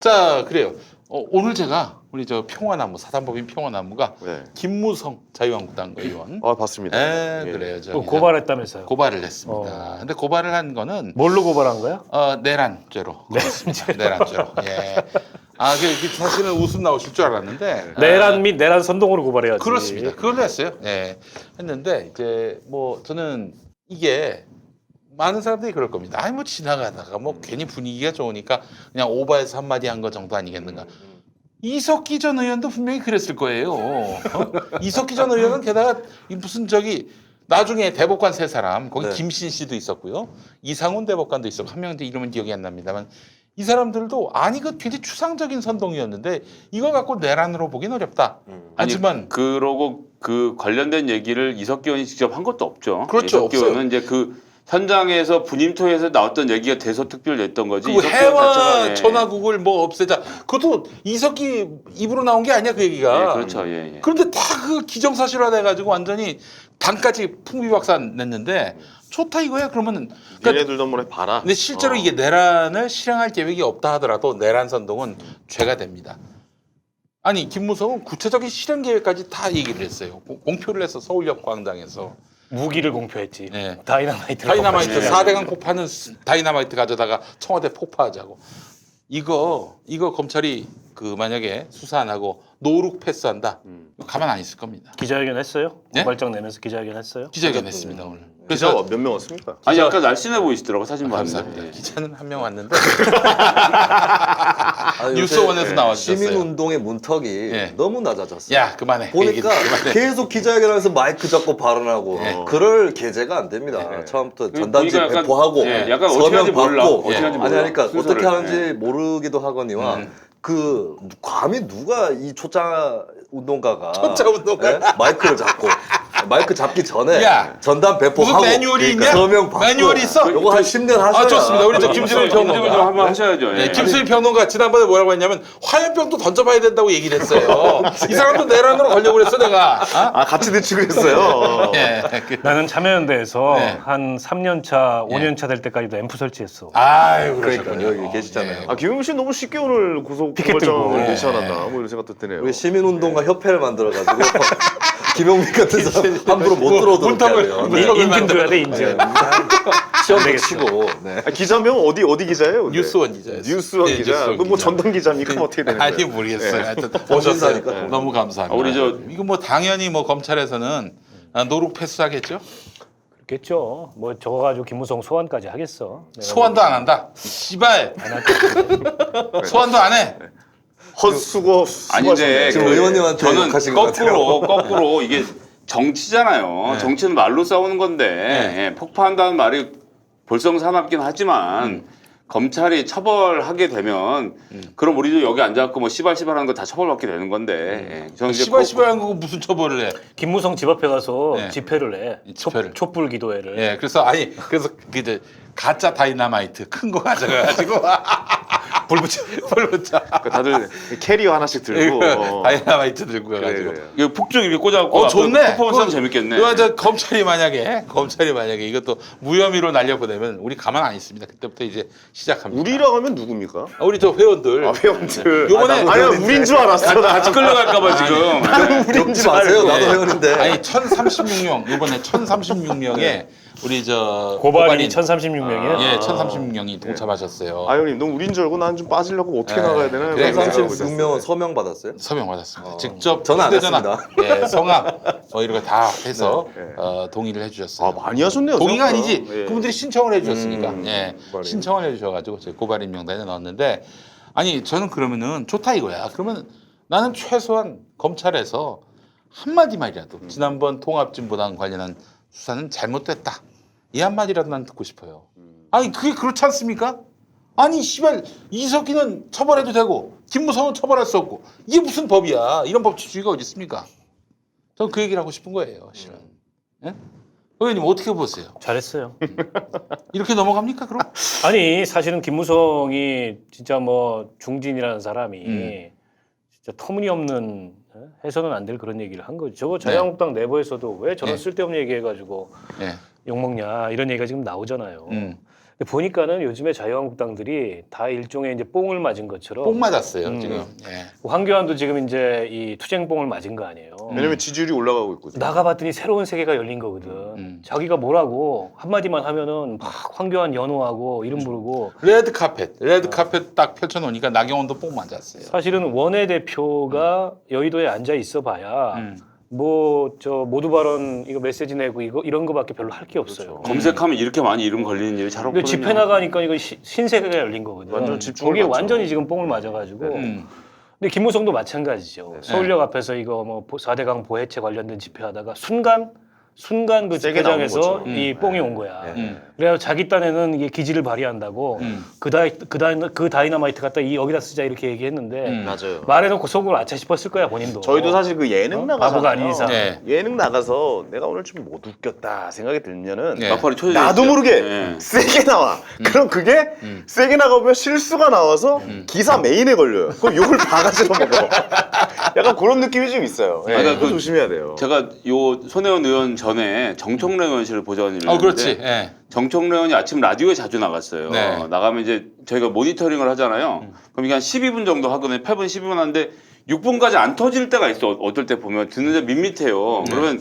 자, 그래요. 오늘 제가 우리 저 평화나무 사단법인 평화나무가 네. 김무성 자유한국당 의원. 봤습니다. 네, 예. 그래요. 또 고발했다면서요? 고발을 했습니다. 근데 고발을 한 거는 뭘로 고발한 거야? 내란죄로. 내란죄로. 예. 사실은 웃음 나오실 줄 알았는데. 내란 및 내란 선동으로 고발해야지. 그렇습니다. 그걸로 했어요. 예. 했는데 이제 뭐 저는 이게 많은 사람들이 그럴 겁니다. 아니 뭐 지나가다가 뭐 괜히 분위기가 좋으니까 그냥 오버해서 한마디 한 거 정도 아니겠는가. 이석기 전 의원도 분명히 그랬을 거예요. 이석기 전 의원은 게다가 무슨 나중에 대법관 세 사람 거기 네. 김신 씨도 있었고요. 이상훈 대법관도 있었고 한 명인데 이름은 기억이 안 납니다만 이 사람들도 그 굉장히 추상적인 선동이었는데 이걸 갖고 내란으로 보긴 어렵다. 하지만 그러고 그 관련된 얘기를 이석기 의원이 직접 한 것도 없죠. 그렇죠, 이석기 없어요. 의원은 이제 그 현장에서 분임토에서 나왔던 얘기가 대서특필됐던 거지. 그 이석기 해와 의원 자체가, 예. 전화국을 뭐 없애자. 그것도 이석기 입으로 나온 게 아니야 그 얘기가. 예, 그렇죠. 예, 예. 그런데 다 그 기정사실화돼가지고 완전히 당까지 풍비박산 냈는데 좋다 이거야. 그러면은 얘네들도 한번 해봐라. 근데 실제로 이게 내란을 실행할 계획이 없다 하더라도 내란 선동은 죄가 됩니다. 아니 김무성은 구체적인 실행 계획까지 다 얘기를 했어요. 공표를 해서 서울역 광장에서 무기를 공표했지. 네. 다이나마이트. 다이나마이트 4대강 폭파는 다이나마이트 가져다가 청와대 폭파하자고. 이거 검찰이 만약에 수사 안 하고 노룩 패스한다. 가만 안 있을 겁니다. 기자회견 했어요? 네? 고발장 내면서 기자회견 했어요? 기자회견 했습니다 오늘. 기자 몇 명 왔습니까? 아니 약간 날씬해 보이시더라고 사진 감사합니다. 봤는데. 예. 기자는 한 명 왔는데 요새 뉴스원에서 나와주셨어요. 시민운동의 문턱이 예. 너무 낮아졌어요. 야 그만해. 그 얘기 보니까 그만해. 계속 기자회견하면서 마이크 잡고 발언하고 예. 그럴 계제가 안 됩니다. 처음부터 전단지 보니까 약간, 배포하고 예, 약간 어떻게 서명 하는지 몰라. 받고 어떻게 하는지 몰라. 그러니까 순서를. 어떻게 하는지 모르기도 하거니와 감히 누가 이 초짜 운동가가 초짜 운동가. 예? 마이크를 잡고 마이크 잡기 전에 야, 전단 배포하고 무슨 매뉴얼이 있냐? 서명 받고 매뉴얼이 있어? 요거 한 10년 하셔야 좋습니다. 우리 저 김수일 검증을 좀 평론가. 한번 하셔야죠. 예. 네, 김수일 평론가 지난번에 뭐라고 했냐면 화염병도 던져봐야 된다고 얘기를 했어요. 이 사람도 내란으로 걸려고 그랬어 내가. 같이 늦추고 했어요. 예. 나는 참여연대에서 네. 한 3년 차, 5년 차 될 때까지도 앰프 설치했어. 아유 그러니까 그러셨군요. 여기 계시잖아요. 예. 김용민 씨 너무 쉽게 오늘 피켓 들고. 고소고발장을 네. 내지 않았나 뭐 이런 생각도 드네요. 우리 시민운동가 협회를 만들어가지고 김용민 같은 사람 함부로 못 들어오도록 해야 돼요. 문턱을 인증 줘야 돼, 인증. 시험도 되겠어. 치고. 네. 기자명 어디 기자예요? 근데? 뉴스원 기자였어요. 뉴스원 네, 기자. 뉴스원 그뭐 기자. 전담 기자입니까? 어떻게 되는 거예요? 아니 모르겠어요. 하여튼 정신사니까. 오셨어요. 너무 감사합니다. 우리 이거 뭐 당연히 뭐 검찰에서는 노룩 패스하겠죠. 그렇겠죠. 뭐 저거 가지고 김무성 소환까지 하겠어. 내가 소환도 안 한다. 씨발. 안할 거. 소환도 안 해. 헛수고 아닌데 지금 의원님한테 저는 욕하신 것 거꾸로 이게 정치잖아요. 네. 정치는 말로 싸우는 건데 네. 예, 폭파한다는 말이 볼썽사납긴 하지만 검찰이 처벌하게 되면 그럼 우리도 여기 앉아갖고 뭐 시발시발하는 거 다 처벌받게 되는 건데 예. 저는 이제 시발시발한 거 무슨 처벌을 해? 김무성 집 앞에 가서 네. 집회를 해. 집회를. 촛불 기도회를. 예, 그래서 이제 가짜 다이나마이트 큰 거 가져가가지고 불 붙여. 다들 캐리어 하나씩 들고 다이나마이트 들고 그래, 가가지고. 그래요. 이거 폭죽 이렇게 꽂아갖고 좋네. 퍼포먼스 하면 재밌겠네. 이거 저 검찰이 만약에 이것도 무혐의로 날려보내면 우리 가만 안 있습니다. 그때부터 이제 시작합니다. 우리라고 하면 누굽니까? 우리 저 회원들. 회원들. 요번에 아니 우린 줄 알았어. 나 같이 끌려갈까봐 지금. 겪지 마세요. 나도 회원인데. 아니 1036명 이번에 1036명에 우리 저 고발인이 고발인 1036명이에요? 예, 1036명이 동참하셨어요. 아 형님 너무 우린 줄 알고 난 좀 빠지려고 어떻게 나가야 되나? 그래, 그런 생각하고 36명은 서명 받았어요? 서명 받았습니다. 직접 저는 안 휴대전화, 했습니다. 예, 성함 이런 거 다 해서 네. 동의를 해주셨어요. 많이 하셨네요. 동의가 생각보다. 아니지 예. 그분들이 신청을 해주셨으니까 예, 고발인. 신청을 해주셔가지고 제 고발인 명단에 넣었는데 아니 저는 그러면은 좋다 이거야. 그러면 나는 최소한 검찰에서 한 마디만이라도 지난번 통합진보당 관련한 수사는 잘못됐다 이 한마디라도 난 듣고 싶어요. 아니 그게 그렇지 않습니까? 아니 씨발 이석기는 처벌해도 되고 김무성은 처벌할 수 없고 이게 무슨 법이야? 이런 법치주의가 어디 있습니까? 저는 그 얘기를 하고 싶은 거예요. 실은. 예? 의원님 어떻게 보세요? 잘했어요. 이렇게 넘어갑니까 그럼? 아니 사실은 김무성이 진짜 뭐 중진이라는 사람이 진짜 터무니없는 해서는 안 될 그런 얘기를 한 거죠. 저거 자유한국당 내부에서도 왜 저런 네. 쓸데없는 얘기해가지고 예. 욕먹냐 이런 얘기가 지금 나오잖아요. 근데 보니까는 요즘에 자유한국당들이 다 일종의 이제 뽕을 맞은 것처럼 뽕 맞았어요 지금. 예. 황교안도 지금 이제 이 투쟁뽕을 맞은 거 아니에요. 왜냐면 지지율이 올라가고 있거든요. 나가봤더니 새로운 세계가 열린 거거든. 자기가 뭐라고 한마디만 하면은 막 황교안 연호하고 이름 부르고. 레드 카펫 딱 펼쳐놓으니까 나경원도 뽕 맞았어요. 사실은 원내대표가 여의도에 앉아 있어봐야 뭐 저 모두 발언 이거 메시지 내고 이거 이런 거밖에 별로 할 게 없어요. 검색하면 이렇게 많이 이름 걸리는 일이 잘 근데 없거든요. 집회 나가니까 이거 신세계가 열린 거거든. 완전 집중을 거기에 맞죠. 완전히 지금 뽕을 맞아가지고. 근데 김무성도 마찬가지죠. 서울역 앞에서 이거 뭐 4대강 보해체 관련된 집회하다가 순간 그 세게 나오는 집회장에서 거죠. 이 뽕이 온 거야. 그래서 자기 딴에는 이게 기지를 발휘한다고 그 다이너마이트 갖다 여기다 쓰자 이렇게 얘기했는데 맞아요. 말해놓고 속으로 아차 싶었을 거야 본인도. 저희도 사실 그 예능 나가서 바보가 아닌 이상. 네. 예능 나가서 내가 오늘 좀 못 웃겼다 생각이 들면은 네. 막판에 쳐져 나도 있죠. 모르게 네. 세게 나와. 그럼 그게 세게 나가면 실수가 나와서 기사 메인에 걸려요. 그럼 욕을 바가지로 먹어. 약간 그런 느낌이 좀 있어요. 예, 그러니까 그거 그- 조심해야 돼요. 제가 요 손혜원 의원 전에 정청래 의원실을 보좌관 일을 했는데 그렇지. 예. 정청래 의원이 아침 라디오에 자주 나갔어요. 네. 나가면 이제 저희가 모니터링을 하잖아요. 그럼 이게 한 12분 정도 하거든요. 8분, 12분 하는데 6분까지 안 터질 때가 있어. 어떨 때 보면 듣는데 밋밋해요. 그러면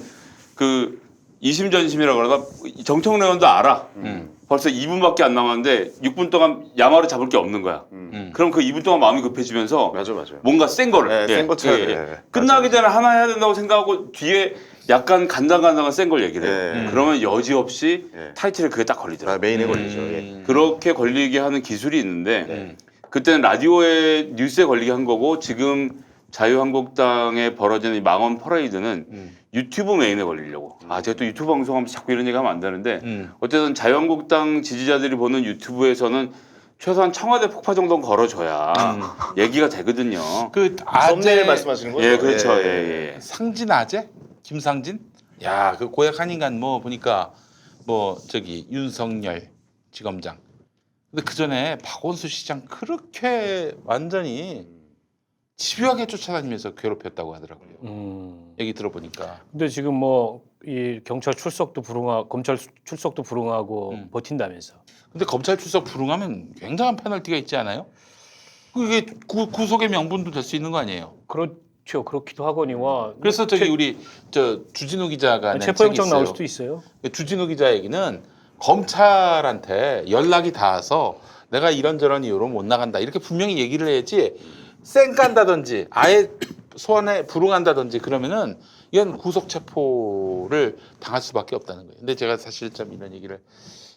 그 이심전심이라고 그러나 정청래 의원도 알아. 벌써 2분밖에 안 남았는데 6분 동안 야마를 잡을 게 없는 거야. 그럼 그 2분 동안 마음이 급해지면서 맞아요. 뭔가 센 거를 네, 센거 쳐야 돼. 끝나기 전에 하나 해야 된다고 생각하고 뒤에 약간 간당간당한 센 걸 얘기를 해요. 네. 그러면 여지없이 네. 타이틀에 그게 딱 걸리더라고요. 아, 메인에 걸리죠. 예. 그렇게 걸리게 하는 기술이 있는데 그때는 라디오에 뉴스에 걸리게 한 거고 지금 자유한국당에 벌어지는 이 망원 퍼레이드는 유튜브 메인에 걸리려고. 제가 또 유튜브 방송하면서 자꾸 이런 얘기하면 안 되는데 어쨌든 자유한국당 지지자들이 보는 유튜브에서는 최소한 청와대 폭파 정도는 걸어줘야 얘기가 되거든요. 그 썸네일 아재 말씀하시는 거죠? 예, 그렇죠. 예. 상진 아재? 김상진? 야, 그 고약한 인간 뭐 보니까 뭐 저기 윤석열 지검장. 근데 그 전에 박원순 시장 그렇게 완전히 집요하게 쫓아다니면서 괴롭혔다고 하더라고요. 얘기 들어보니까. 근데 지금 뭐 이 경찰 출석도 불응하고 검찰 출석도 불응하고 버틴다면서. 근데 검찰 출석 불응하면 굉장한 페널티가 있지 않아요? 그게 구속의 명분도 될 수 있는 거 아니에요? 그렇죠. 그렇기도 하거니와. 그래서 저기 우리 저 주진우 기자가 낸 책이 체포영장 나올 있어요. 수도 있어요. 주진우 기자 얘기는 검찰한테 연락이 닿아서 내가 이런저런 이유로 못 나간다 이렇게 분명히 얘기를 해야지 쌩 깐다든지 아예 소환에 불응한다든지 그러면은 이건 구속 체포를 당할 수밖에 없다는 거예요. 근데 제가 사실 좀 이런 얘기를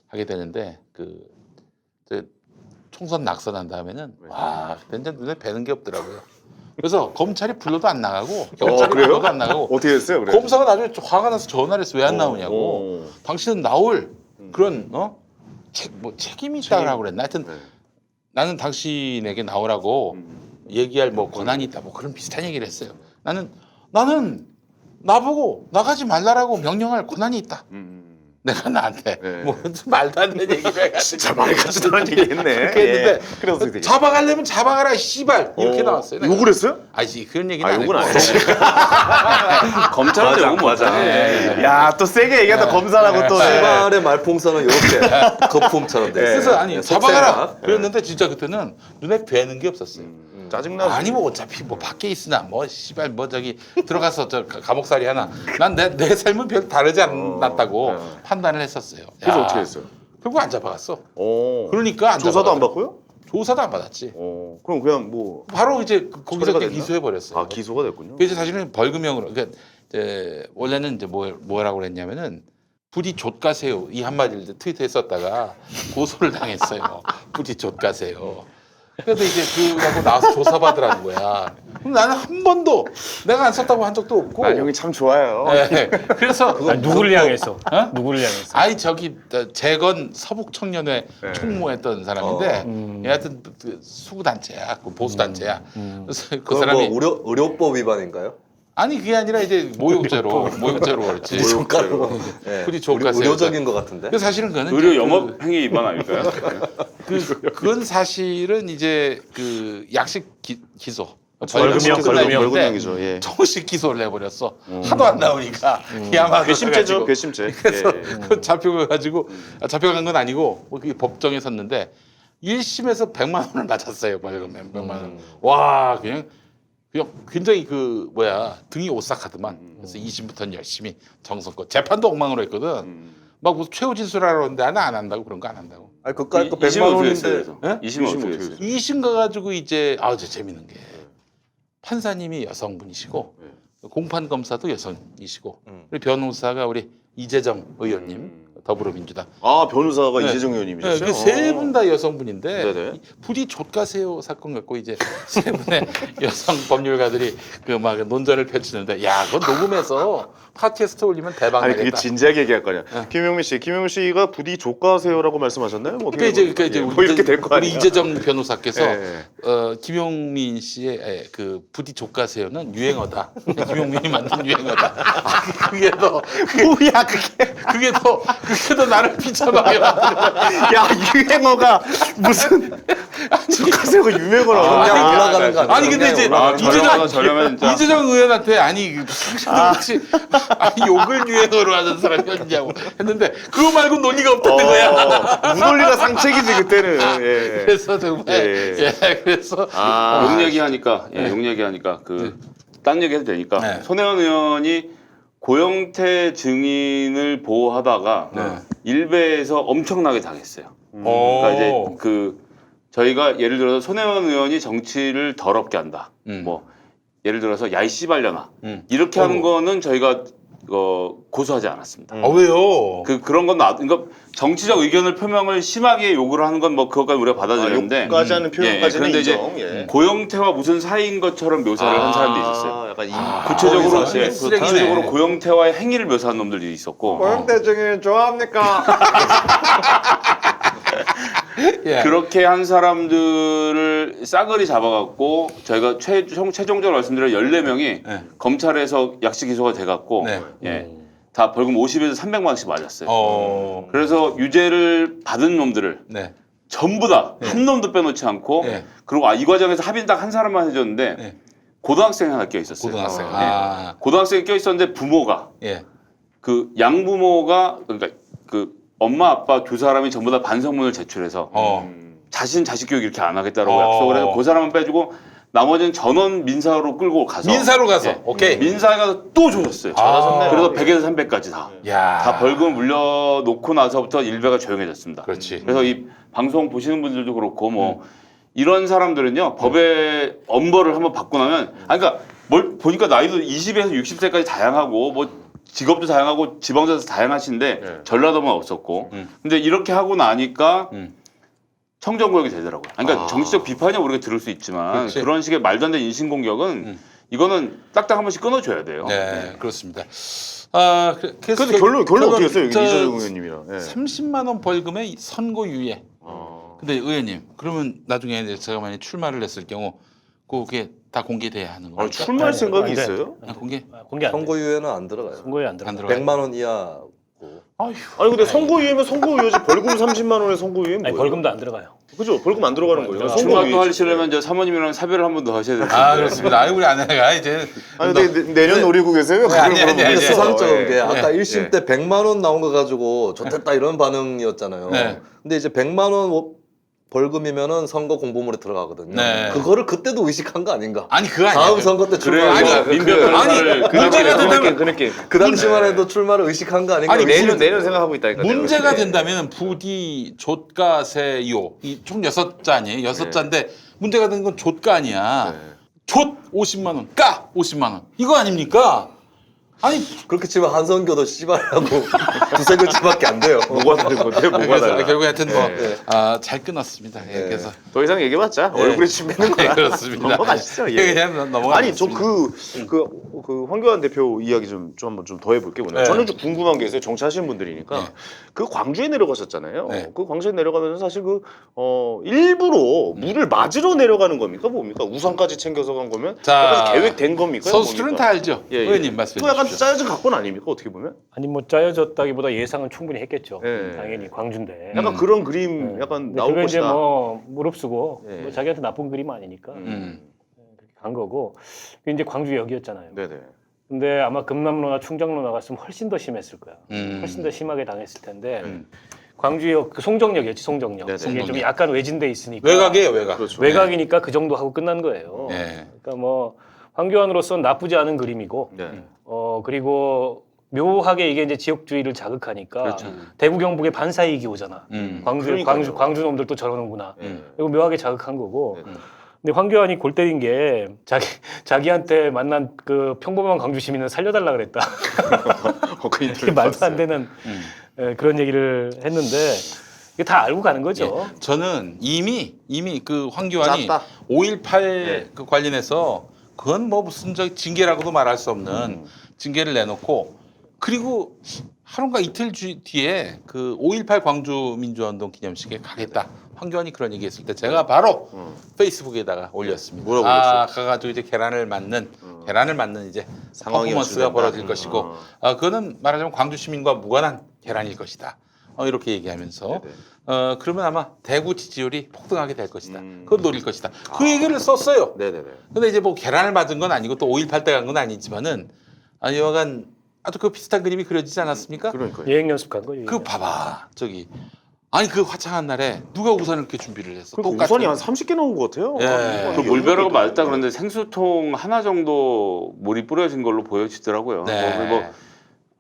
하게 되는데 저 총선 낙선한 다음에는 와 그때 눈에 뵈는 게 없더라고요. 그래서 검찰이 불러도 안 나가고 경찰이 그래요? 불러도 안 나가고 어떻게 됐어요? 그래? 검사가 나중에 화가 나서 전화를 해서 왜 안 나오냐고. 당신은 나올 그런 책임이 있다고 그랬나? 하여튼 나는 당신에게 나오라고 얘기할 뭐 권한이 있다 뭐 그런 비슷한 얘기를 했어요. 나는 나보고 나가지 말라라고 명령할 권한이 있다. 내가 나한테 네. 뭐 말도 안 되는 얘기를 해가지고 진짜 말 같지도 않은 얘기 했네. 그렇게 했는데 그래서 어떻게 되겠어요? 잡아가려면 잡아가라 씨발 이렇게 나왔어요. 내가. 욕을 했어요? 아니 그런 얘기는 아, 안 욕은 안 했고. 했지. 검찰한테 욕은 맞아. 네. 야, 또 세게 얘기하다 검사라고 또. 출발의 말풍선은 이렇게 거품처럼 돼. 그래서 아니 네, 잡아가라 속셈각. 그랬는데 진짜 그때는 눈에 뵈는 게 없었어요. 짜증나지. 아니 뭐 어차피 뭐 밖에 있으나 뭐 씨발 뭐 저기 들어가서 저 감옥살이 하나 난 내 삶은 별 다르지 않았다고 판단을 했었어요. 그래서 야, 어떻게 했어요? 결국 안 잡아갔어. 어. 그러니까 안 조사도 안 잡아갔어. 받고요? 조사도 안 받았지. 그럼 그냥 뭐 바로 이제 거기서 처리가 그냥 됐나? 기소해 버렸어요. 아, 기소가 됐군요. 그래서 사실은 벌금형으로 그러니까 이제 원래는 이제 뭐라고 그랬냐면은 부디 좆가세요 이 한마디를 이제 트위터했었다가 고소를 당했어요. 부디 좆가세요. 그래도 이제 그하고 나와서 조사받으라는 거야. 그럼 나는 한 번도 내가 안 썼다고 한 적도 없고. 아, 형이 참 좋아요. 네. 그래서 누구를 향해서? 누구를 향해서? 아니 저기 재건 서북 청년회 총무했던 사람인데 하여튼 그 수구 단체야, 그 보수 단체야. 그래서 그 그건 사람이 뭐 의료법 위반인가요? 아니 그게 아니라 이제 모욕죄로 그렇지. 네. 부디 족가세요. 의료적인 것 같은데. 그 사실은 그거는 의료 이제 영업 행위 위반 아닐까요? 그건 사실은 이제 그 약식 기소 벌금형이죠. 예. 정식 기소를 해버렸어. 하도 안 나오니까 야마 괘씸죄죠, 괘씸죄. 그래서 예. 그 잡혀가지고 잡혀간 건 아니고 뭐 그게 법정에 섰는데 1심에서 100만 원을 맞았어요. 벌금 100만 원. 와 그냥 굉장히 그 뭐야 등이 오싹하더만. 그래서 2심부터는 열심히 정성껏 재판도 엉망으로 했거든. 막 무슨 최후 진술하러 오는데 나는 안 한다고 그런 거 안 한다고. 아니 그까이 거 2심은 100만 어떻게 했어요? 원인데 그래서? 2심은 어떻게 했어요? 2심 가가지고 이제 저 재밌는 게 판사님이 여성분이시고 공판 검사도 여성이시고 그리고 변호사가 우리 이재정 의원님 더불어민주당 아 변호사가 네. 이재정 의원님이셨어요? 그 세 분 다 여성분인데 네네. 이 부디 좆가세요 사건 갖고 이제 세 분의 여성 법률가들이 그 막 논전을 펼치는데 야 그건 녹음해서 팟캐스트 올리면 대박 아니 그게 나겠다. 진지하게 얘기할 거냐. 김용민 씨가 부디 조과세요라고 말씀하셨나요? 뭐 어떻게 그러니까 이제 뭐 이렇게 될 거 우리 아니야. 이재정 변호사께서 예, 김용민 씨의 그 부디 족가세요는 유행어다. 김용민이 만든 유행어다. 그게 더 뭐야 그게. 그게 더 나를 비참하게 만드는. 야 유행어가 무슨 조과세요가 유행어라고. 그냥 올라가는 거 아니야? 아니 근데 이제 저렴하면 진짜. 이재정 의원한테 아니 혹시 욕을 유행어로 하는 사람이 어디냐고 했는데 그거 말고 논리가 없다는 거야. 무논리가 상책이지 그때는. 예. 그래서 정말 예. 그래서 욕 얘기하니까 욕 얘기하니까 딴 얘기 해도 되니까 네. 손혜원 의원이 고영태 증인을 보호하다가 일베에서 엄청나게 당했어요. 그러니까 이제 저희가 예를 들어서 손혜원 의원이 정치를 더럽게 한다. 뭐 예를 들어서 야이 씨발려나 이렇게 하는 거는 저희가 고소하지 않았습니다. 왜요? 그런 건 그러니까 정치적 의견을 표명을 심하게 요구를 하는 건 뭐 그것까지 우리가 받아들였는데 욕까지 하는 표현까지는 그런데 인정. 이제 고영태와 무슨 사이인 것처럼 묘사를 한 사람들이 있었어요. 약간 구체적으로 쓰레기네. 구체적으로 고영태와의 행위를 묘사한 놈들이 있었고 고영태 증인 좋아합니까? 예. 그렇게 한 사람들을 싸그리 잡아갖고 저희가 최종적으로 말씀드려 14명이 네. 검찰에서 약식 기소가 돼갖고 네. 다 벌금 50에서 300만 원씩 맞았어요. 네. 그래서 유죄를 받은 놈들을 네. 전부 다 한 놈도 빼놓지 않고 네. 그리고 이 과정에서 합의는 딱 한 사람만 해줬는데 네. 고등학생이 하나 껴 있었어요. 고등학생. 고등학생이 껴 있었는데 부모가 예. 그 양부모가 그러니까 그 엄마 아빠 두 사람이 전부 다 반성문을 제출해서 자식 교육 이렇게 안 하겠다라고 약속을 해서 그 사람은 빼주고 나머지는 전원 민사로 끌고 가서 민사로 가서 오케이. 민사에 가서 또 조졌어요. 그래서 100에서 300까지 다 벌금 물려놓고 나서부터 일베가 조용해졌습니다. 그렇지. 그래서 이 방송 보시는 분들도 그렇고 뭐 이런 사람들은요 법의 엄벌을 한번 받고 나면 그러니까 뭘 보니까 나이도 20에서 60세까지 다양하고 뭐 직업도 다양하고 지방자도 다양하신데 전라도만 없었고 근데 이렇게 하고 나니까 청정구역이 되더라고요. 그러니까 정치적 비판이 우리가 들을 수 있지만 그렇지. 그런 식의 말도 안 되는 인신공격은 이거는 딱딱 한 번씩 끊어줘야 돼요. 네, 그렇습니다. 그래서 근데 결론 어떻게 했어요? 저 이재정 의원님이랑. 예. 30만 원 벌금에 선고유예. 근데 의원님, 그러면 나중에 이제 제가 만약 출마를 했을 경우 그게 다 공개돼야 하는 거예요? 출마할 생각이 안 돼. 있어요? 공개? 공개 안 돼. 선고유예는 안 들어가요. 선고에 안 들어가. 안 들어가요? 100만 원 이하고. 아휴. 아니 근데 선고유예면 선고유예지 벌금 30만 원의 선고유예는 아니, 뭐예요? 벌금도 안 들어가요. 그죠? 벌금 안 들어가는 거예요. 들어가. 출마도 선고유예지. 하시려면 저 사모님이랑 사별을 한 번 더 하셔야 돼요. 그렇습니다. 우리 아내가 이제 아니 근데 내년 노리고 계세요? 아니, 아니, 근데 아니. 수상적인 게 예. 아까 예. 1심 때 100만 원 나온 거 가지고 좋됐다 이런 반응이었잖아요. 네. 근데 이제 100만 원 벌금이면은 선거 공보물에 들어가거든요. 네. 그거를 그때도 의식한 거 아닌가? 아니 그거 아니야. 다음 선거 때 그래요. 출마를 민변 변호사를 문제가 된다면 그 느낌. 그 당시만 해도 출마를 의식한 거 아닌가? 아니, 내년 생각하고 있다니까. 문제가 된다면 부디 좆가세요. 이 총 6자 아니에요? 6자인데 문제가 된 건 좆가 아니야. 좆 50만 원, 까 50만 원. 이거 아닙니까? 아니 그렇게 치면 한성교도 씨발하고 두세 글자밖에 안 돼요. 뭐가 다른 건데? 뭐가 그래서 달라? 결국에 하여튼 뭐 네. 잘 끊었습니다. 예, 네. 그래서 더 이상 얘기해봤자 얼굴에 침 뱉는 거야. 그렇습니다. 넘어가시죠. 예. 그냥 넘어가. 아니 저 그 황교안 대표 이야기 좀 한번 좀 더 해볼게요. 오늘. 네. 저는 좀 궁금한 게 있어요. 정치하시는 분들이니까 네. 그 광주에 내려가셨잖아요. 네. 그 광주에 내려가면서 사실 일부러 물을 맞으러 내려가는 겁니까 뭡니까? 우산까지 챙겨서 간 거면 자, 약간 계획된 겁니까? 선수들은 뭡니까? 다 알죠. 예, 예. 의원님 말씀해 또 약간 주십시오. 짜여진 각본 아닙니까 어떻게 보면? 아니 뭐 짜여졌다기보다 예상은 충분히 했겠죠. 네. 당연히 광주인데. 약간 그런 그림 네. 약간 근데 나올 그거 이제 것이다. 뭐 무릅쓰고 네. 뭐 자기한테 나쁜 그림 아니니까 음. 그렇게 간 거고 이제 광주역이었잖아요. 네네. 근데 아마 금남로나 충정로 나갔으면 훨씬 더 심했을 거야. 음. 훨씬 더 심하게 당했을 텐데 광주역 그 송정역이었지 송정역. 네네. 이게 좀 송정역. 약간 외진돼 있으니까 외곽이에요, 외곽. 그렇죠. 외곽이니까 그 정도 하고 끝난 거예요. 네. 그러니까 뭐 황교안으로서는 나쁘지 않은 그림이고 네. 그리고 묘하게 이게 이제 지역주의를 자극하니까 그렇죠. 대구 경북에 반사이익이 오잖아. 그러니까요. 광주 놈들도 저러는구나. 네. 이거 묘하게 자극한 거고. 네. 근데 황교안이 골 때린 게 자기한테 만난 그 평범한 광주 시민을 살려달라 그랬다. 그 이게 인터뷰 말도 안 봤어요. 되는 그런 얘기를 했는데 이게 다 알고 가는 거죠. 예. 저는 이미 그 황교안이 짰다. 5.18 네. 그 관련해서 그건 뭐 무슨 저 징계라고도 말할 수 없는 징계를 내놓고 그리고 하루가 이틀 뒤에 그 5.18 광주 민주화운동 기념식에 가겠다. 황교안이 그런 얘기했을 때 제가 바로 페이스북에다가 올렸습니다. 뭐라고 가가지고 이제 계란을 맞는 이제 상황이 퍼포먼스가 연출된다. 벌어질 것이고, 그거는 말하자면 광주 시민과 무관한 계란일 것이다. 이렇게 얘기하면서 그러면 아마 대구 지지율이 폭등하게 될 것이다. 그걸 노릴 것이다. 그 얘기를 썼어요. 네네네. 근데 이제 뭐 계란을 맞은 건 아니고 또 5.18 때 간 건 아니지만은 여하간 아주 그 비슷한 그림이 그려지지 않았습니까? 그러니까요. 예행 연습한 거예요. 그 봐봐 저기 아니 그 화창한 날에 누가 우산을 이렇게 준비를 했어? 그러니까 우선이 한 30개 나온 것 같아요. 예. 그 물벼락은 맞았다 그러는데 생수통 하나 정도 물이 뿌려진 걸로 보여지더라고요. 네. 뭐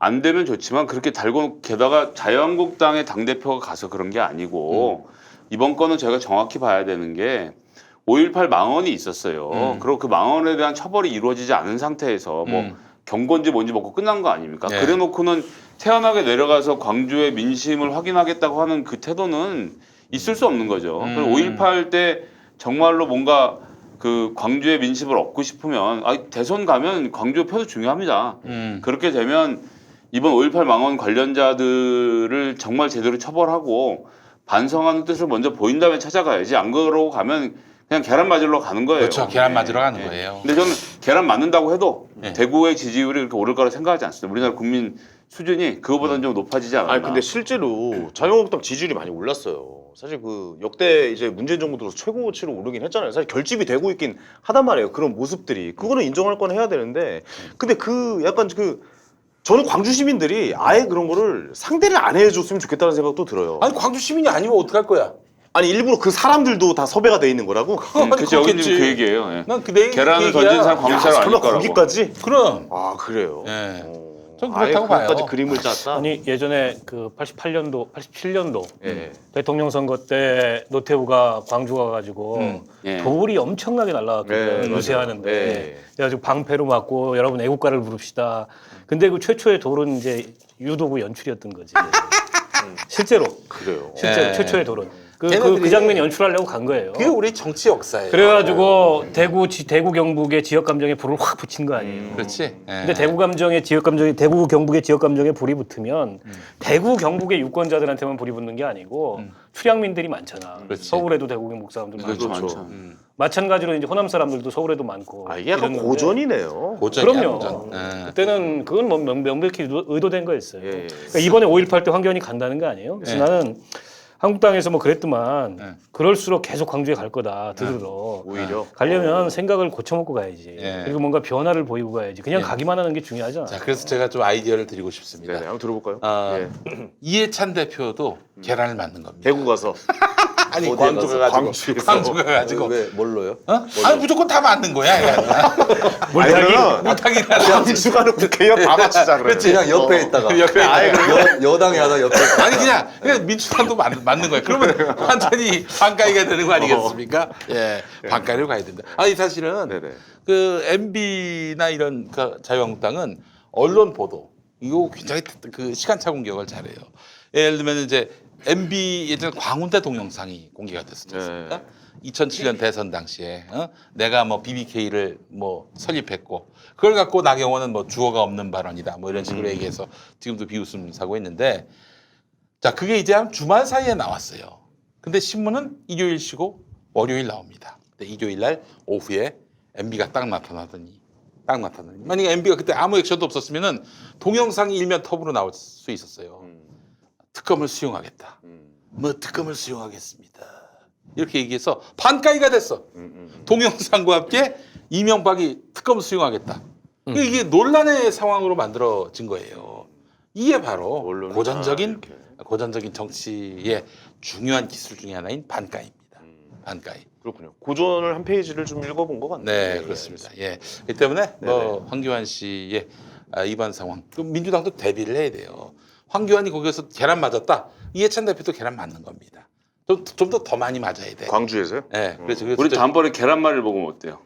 안 되면 좋지만 그렇게 달고 게다가 자유한국당의 당 대표가 가서 그런 게 아니고 이번 건은 저희가 정확히 봐야 되는 게 5.18 망언이 있었어요. 그리고 그 망언에 대한 처벌이 이루어지지 않은 상태에서 뭐 경고인지 뭔지 먹고 끝난 거 아닙니까? 네. 그래놓고는 태연하게 내려가서 광주의 민심을 확인하겠다고 하는 그 태도는 있을 수 없는 거죠. 그리고 5.18 때 정말로 뭔가 그 광주의 민심을 얻고 싶으면 대선 가면 광주 표도 중요합니다. 그렇게 되면 이번 5.18 망언 관련자들을 정말 제대로 처벌하고 반성하는 뜻을 먼저 보인 다음에 찾아가야지. 안 그러고 가면 그냥 계란 맞으러 가는 거예요. 그렇죠. 계란 맞으러 가는 거예요. 근데 저는 계란 맞는다고 해도 대구의 지지율이 그렇게 오를 거라 생각하지 않습니다. 우리나라 국민 수준이 그거보다는 좀 높아지지 않았나. 아니 근데 실제로 자유한국당 지지율이 많이 올랐어요. 사실 그 역대 이제 문재인 정부 들어서 최고치로 오르긴 했잖아요. 사실 결집이 되고 있긴 하단 말이에요. 그런 모습들이 그거는 인정할 건 해야 되는데 근데 그 약간 저는 광주 시민들이 아예 그런 거를 상대를 안 해줬으면 좋겠다는 생각도 들어요. 아니 광주 시민이 아니면 어떡할 거야? 아니 일부러 그 사람들도 다 섭외가 돼 있는 거라고? 그치 여기님 그 얘기예요. 예. 난 그 계란을 던진 사람 광주 사람 아닐 설마 거라고. 거기까지? 그럼. 아 그래요. 예. 어. 전 아예 그렇다고 봐요. 거기까지 그림을 짰다. 아니 예전에 그 88년도, 87년도 예. 대통령 선거 때 노태우가 광주 가가지고 예. 돌이 엄청나게 날라왔거든요. 네, 유세하는데. 네. 그래가지고 방패로 맞고 여러분 애국가를 부릅시다. 근데 그 최초의 돌은 이제 유도부 연출이었던 거지. 실제로. 그래요. 실제로 네. 최초의 돌은. 그 걔네들이- 장면 연출하려고 간 거예요. 그게 우리 정치 역사예요. 그래가지고 대구 경북의 지역 감정에 불을 확 붙인 거 아니에요. 그렇지. 예. 근데 대구 경북의 지역 감정에 불이 붙으면 대구 경북의 유권자들한테만 불이 붙는 게 아니고 출향민들이 많잖아. 그렇지. 서울에도 대구 경북 사람들 그렇죠, 많고. 많죠. 마찬가지로 이제 호남 사람들도 서울에도 많고. 아 이게 약간 이랬는데 고전이네요. 고전이야, 그럼요. 고전. 예. 그때는 그건 뭐 명백히 의도된 거였어요. 예. 그러니까 이번에 5.18 때 황교안이 간다는 거 아니에요? 그래서 네. 나는 한국당에서 뭐 그랬더만 네. 그럴수록 계속 광주에 갈 거다 들으러. 오히려 가려면 생각을 고쳐먹고 가야지. 예. 그리고 뭔가 변화를 보이고 가야지. 그냥 예. 가기만 하는 게 중요하잖아. 자, 그래서 제가 좀 아이디어를 드리고 싶습니다. 네네 한번 들어볼까요? 아, 예. 이해찬 대표도 계란을 맞는 겁니다. 대구 가서 아니 어디에 광주 가서? 가가지고 광주에서. 광주 가가지고 왜 뭘로요? 아니 무조건 다 맞는 거야. 아니 그러면 물타기라는 광주 가는 국회의원 다 맞추자 그래. 그냥 옆에 있다가 옆에 아예 여당이 하나 옆에 있다가. 아니 그냥 민주당도 맞는 거야. 그러면 완전히 반가이가 되는 거 아니겠습니까? 예, 반가이로 가야 된다. 아니 사실은 네네. 그 MB나 이런 그 자유한국당은 언론 보도 이거 굉장히 그 시간차 공격을 잘해요. 예를 들면 이제 MB 예전에 광운대 동영상이 공개가 됐었지 않습니까? 2007년 대선 당시에 내가 뭐 BBK를 뭐 설립했고 그걸 갖고 나경원은 뭐 주어가 없는 발언이다 뭐 이런 식으로 얘기해서 지금도 비웃음 사고 있는데 자 그게 이제 한 주말 사이에 나왔어요. 근데 신문은 일요일 쉬고 월요일 나옵니다. 근데 일요일 날 오후에 MB가 딱 나타나더니 만약에 MB가 그때 아무 액션도 없었으면은 동영상이 일면 톱으로 나올 수 있었어요. 특검을 수용하겠다. 뭐 특검을 수용하겠습니다. 이렇게 얘기해서 반가이가 됐어. 동영상과 함께 이명박이 특검 수용하겠다. 이게 논란의 상황으로 만들어진 거예요. 이게 바로 언론은 고전적인 이렇게. 고전적인 정치의 중요한 기술 중에 하나인 반가입니다. 반가이. 그렇군요. 고전을 한 페이지를 좀 읽어본 것 같네요. 네, 예, 그렇습니다. 예, 그 때문에 뭐 황교안 씨의 이번 상황, 또 민주당도 대비를 해야 돼요. 황교안이 거기서 계란 맞았다. 이해찬 대표도 계란 맞는 겁니다. 좀 더 많이 맞아야 돼. 광주에서요? 네, 그래서 우리 다음번에 계란말이를 먹으면 어때요?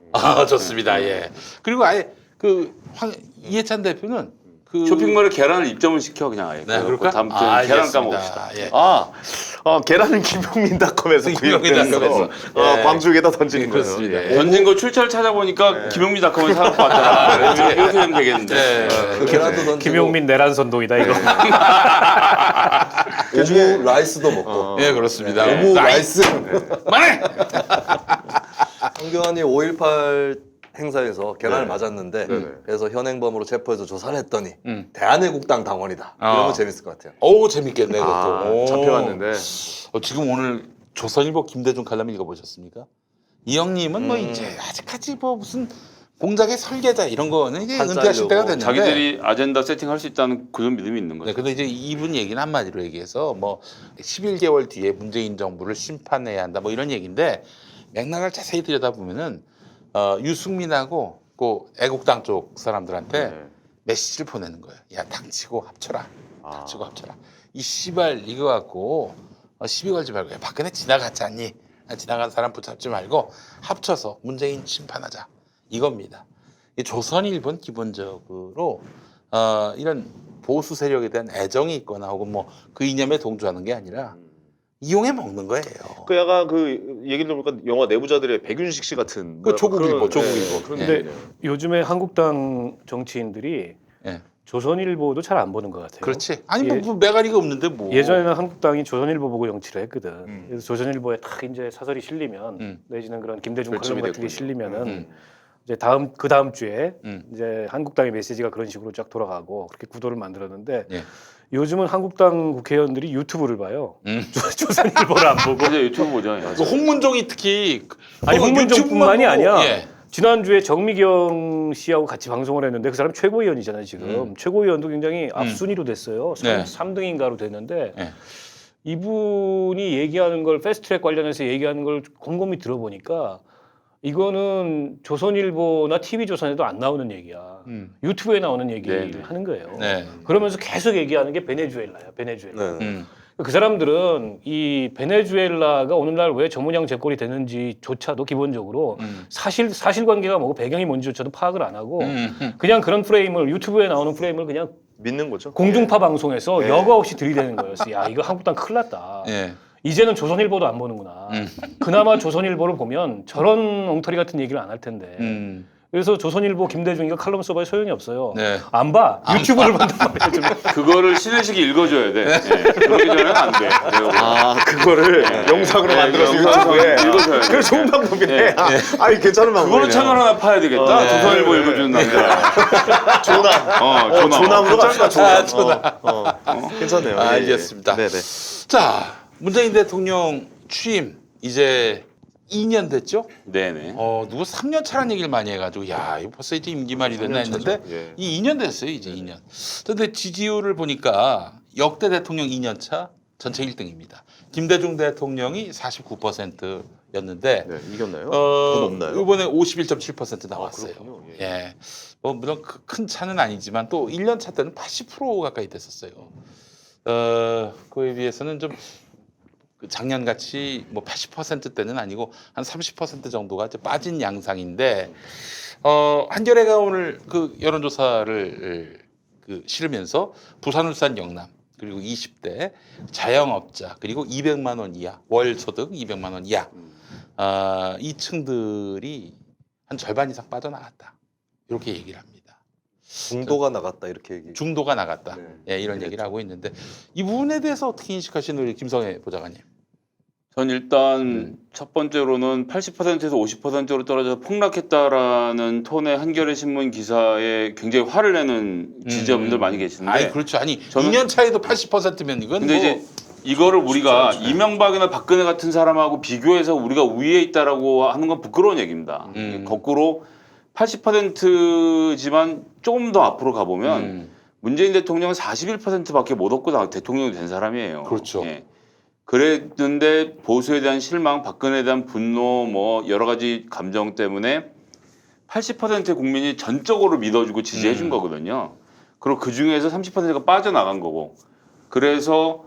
좋습니다. 예. 그리고 아예 이해찬 대표는 그 쇼핑몰에 계란을 입점을 시켜 그냥 아예. 네, 그럴까? 다음 주에 계란 알겠습니다. 까먹읍시다. 예. 계란은 김용민닷컴에서 김용민닷컴에서. 구입돼서 예. 광주에다 던지는 거예요. 그렇습니다. 예. 던진 거 출처를 찾아보니까 김용민닷컴에서 사갖고 왔더라. 이렇게 되면 되겠는데. 네. 그 계란도 던지고 김용민 내란 선동이다 이거. 오무 라이스도 먹고. 예, 그렇습니다. 오무 라이스. 만해. 황교안이 5.18 행사에서 계란을 맞았는데 네네. 그래서 현행범으로 체포해서 조사를 했더니 음. 대한애국당 당원이다. 이러면 재밌을 것 같아요. 오, 재밌겠네 그것도. 오. 잡혀갔는데. 지금 오늘 조선일보 김대중 칼럼 읽어보셨습니까? 이 형님은 뭐 이제 아직까지 뭐 무슨 공작의 설계자 이런 거는 이제 한 은퇴하실 때가 됐는데. 자기들이 아젠다 세팅할 수 있다는 그런 믿음이 있는 거죠. 네, 근데 이제 이분 얘기는 한마디로 얘기해서 뭐 11개월 뒤에 문재인 정부를 심판해야 한다 뭐 이런 얘기인데 맥락을 자세히 들여다보면은 유승민하고 그 애국당 쪽 사람들한테 네. 메시지를 보내는 거예요. 야, 당치고 합쳐라. 아. 당치고 합쳐라. 이 씨발 이거 갖고 시비 걸지 말고 야, 박근혜 지나갔지 않니? 지나간 사람 붙잡지 말고 합쳐서 문재인 심판하자. 이겁니다. 이 조선일보는 기본적으로 이런 보수 세력에 대한 애정이 있거나 혹은 뭐 그 이념에 동조하는 게 아니라 이용해 먹는 거예요. 그 약간 그 얘기 들어보니까 영화 내부자들의 백윤식 씨 같은 그 조국일보, 그런, 조국일보. 그런 네. 근데 느낌이네요. 요즘에 한국당 정치인들이 예. 조선일보도 잘 안 보는 것 같아요. 그렇지. 아니 뭐, 예. 뭐 메가리가 없는데 뭐. 예전에는 한국당이 조선일보 보고 정치를 했거든. 그래서 조선일보에 딱 이제 사설이 실리면 내지는 그런 김대중 결집이 칼럼 같은 게 됐군요. 실리면은 이제 그 다음 주에 음. 이제 한국당의 메시지가 그런 식으로 쫙 돌아가고 그렇게 구도를 만들었는데 예. 요즘은 한국당 국회의원들이 유튜브를 봐요. 음. 조선일보를 안 보고. 그래서 유튜브 보죠. 예. 그 홍문종이 특히 아니 그거 홍문종뿐만이 유튜브만 보고, 아니야. 예. 지난주에 정미경 씨하고 같이 방송을 했는데 그 사람 최고위원이잖아요 지금. 최고위원도 굉장히 앞순위로 됐어요. 네. 3등인가로 됐는데 네. 이분이 얘기하는 걸 패스트트랙 관련해서 얘기하는 걸 곰곰이 들어보니까 이거는 조선일보나 TV조선에도 안 나오는 얘기야. 유튜브에 나오는 얘기를 네. 하는 거예요. 네. 그러면서 계속 얘기하는 게 베네수엘라야. 베네수엘라. 네. 그 사람들은 이 베네수엘라가 오늘날 왜 저문양 재벌이 되는지조차도 기본적으로 사실관계가 뭐고 배경이 뭔지조차도 파악을 안 하고 그냥 그런 프레임을 유튜브에 나오는 프레임을 그냥 믿는 거죠. 공중파 방송에서 여과 없이 들이대는 거였어. 야 이거 한국당 큰일 났다. 예. 이제는 조선일보도 안 보는구나. 그나마 조선일보를 보면 저런 엉터리 같은 얘기를 안 할 텐데. 그래서 조선일보 김대중이가 칼럼 써봐야 소용이 없어요. 네. 안 봐. 유튜브를 본단 말이에요. 좀. 그거를 신의식이 읽어줘야 돼. 예. 그러기 전에는 안 돼. 그거를 영상으로 만들어서 유튜브에 읽어줘야 돼. 그래 좋은 방법이네. 예. 아니 괜찮은 방법이네요. 그거로 채널 하나 파야 되겠다. 조선일보 읽어주는 남자. 조남. 조남. 조남으로 갑시다. 조남. 괜찮네요. 알겠습니다. 네네. 자, 문재인 대통령 취임 이제 2년 됐죠? 네네. 누구 3년 차란 얘기를 많이 해가지고 야 이거 벌써 이제 임기 말이 됐나 했는데 예. 이 2년 됐어요 이제 2년. 근데 지지율을 보니까 역대 대통령 2년 차 전체 1등입니다. 김대중 대통령이 49%였는데 네, 이겼나요? 더 높나요? 이번에 51.7% 나왔어요. 그렇군요. 예. 뭐 물론 큰 차는 아니지만 또 1년 차 때는 80% 가까이 됐었어요. 그에 비해서는 좀 작년 같이 뭐 80%대는 아니고 한 30% 정도가 이제 빠진 양상인데 한겨레가 오늘 그 여론조사를 실으면서 부산, 울산, 영남 그리고 20대 자영업자 그리고 200만 원 이하 월 소득 200만 원 이하 이 층들이 한 절반 이상 빠져나갔다 이렇게 얘기를 합니다. 중도가 나갔다 이렇게 얘기. 중도가 나갔다. 네. 예, 이런 얘기를 하고 있는데 이 부분에 대해서 어떻게 인식하시는 우리 김성애 보좌관님? 전 일단 첫 번째로는 80%에서 50%로 떨어져서 폭락했다라는 톤의 한겨레 신문 기사에 굉장히 화를 내는 지지자분들 많이 계시는데 아니 그렇죠. 아니 저는- 2년 차에도 80%면 이건 근데 뭐 이제 이거를 우리가 이명박이나 박근혜 같은 사람하고 비교해서 우리가 우위에 있다라고 하는 건 부끄러운 얘기입니다. 거꾸로 80%지만 조금 더 앞으로 가보면 문재인 대통령은 41%밖에 못 얻고 대통령이 된 사람이에요. 그렇죠. 예. 그랬는데 보수에 대한 실망, 박근혜에 대한 분노, 뭐 여러 가지 감정 때문에 80%의 국민이 전적으로 믿어주고 지지해 준 거거든요. 그리고 그 중에서 30%가 빠져나간 거고. 그래서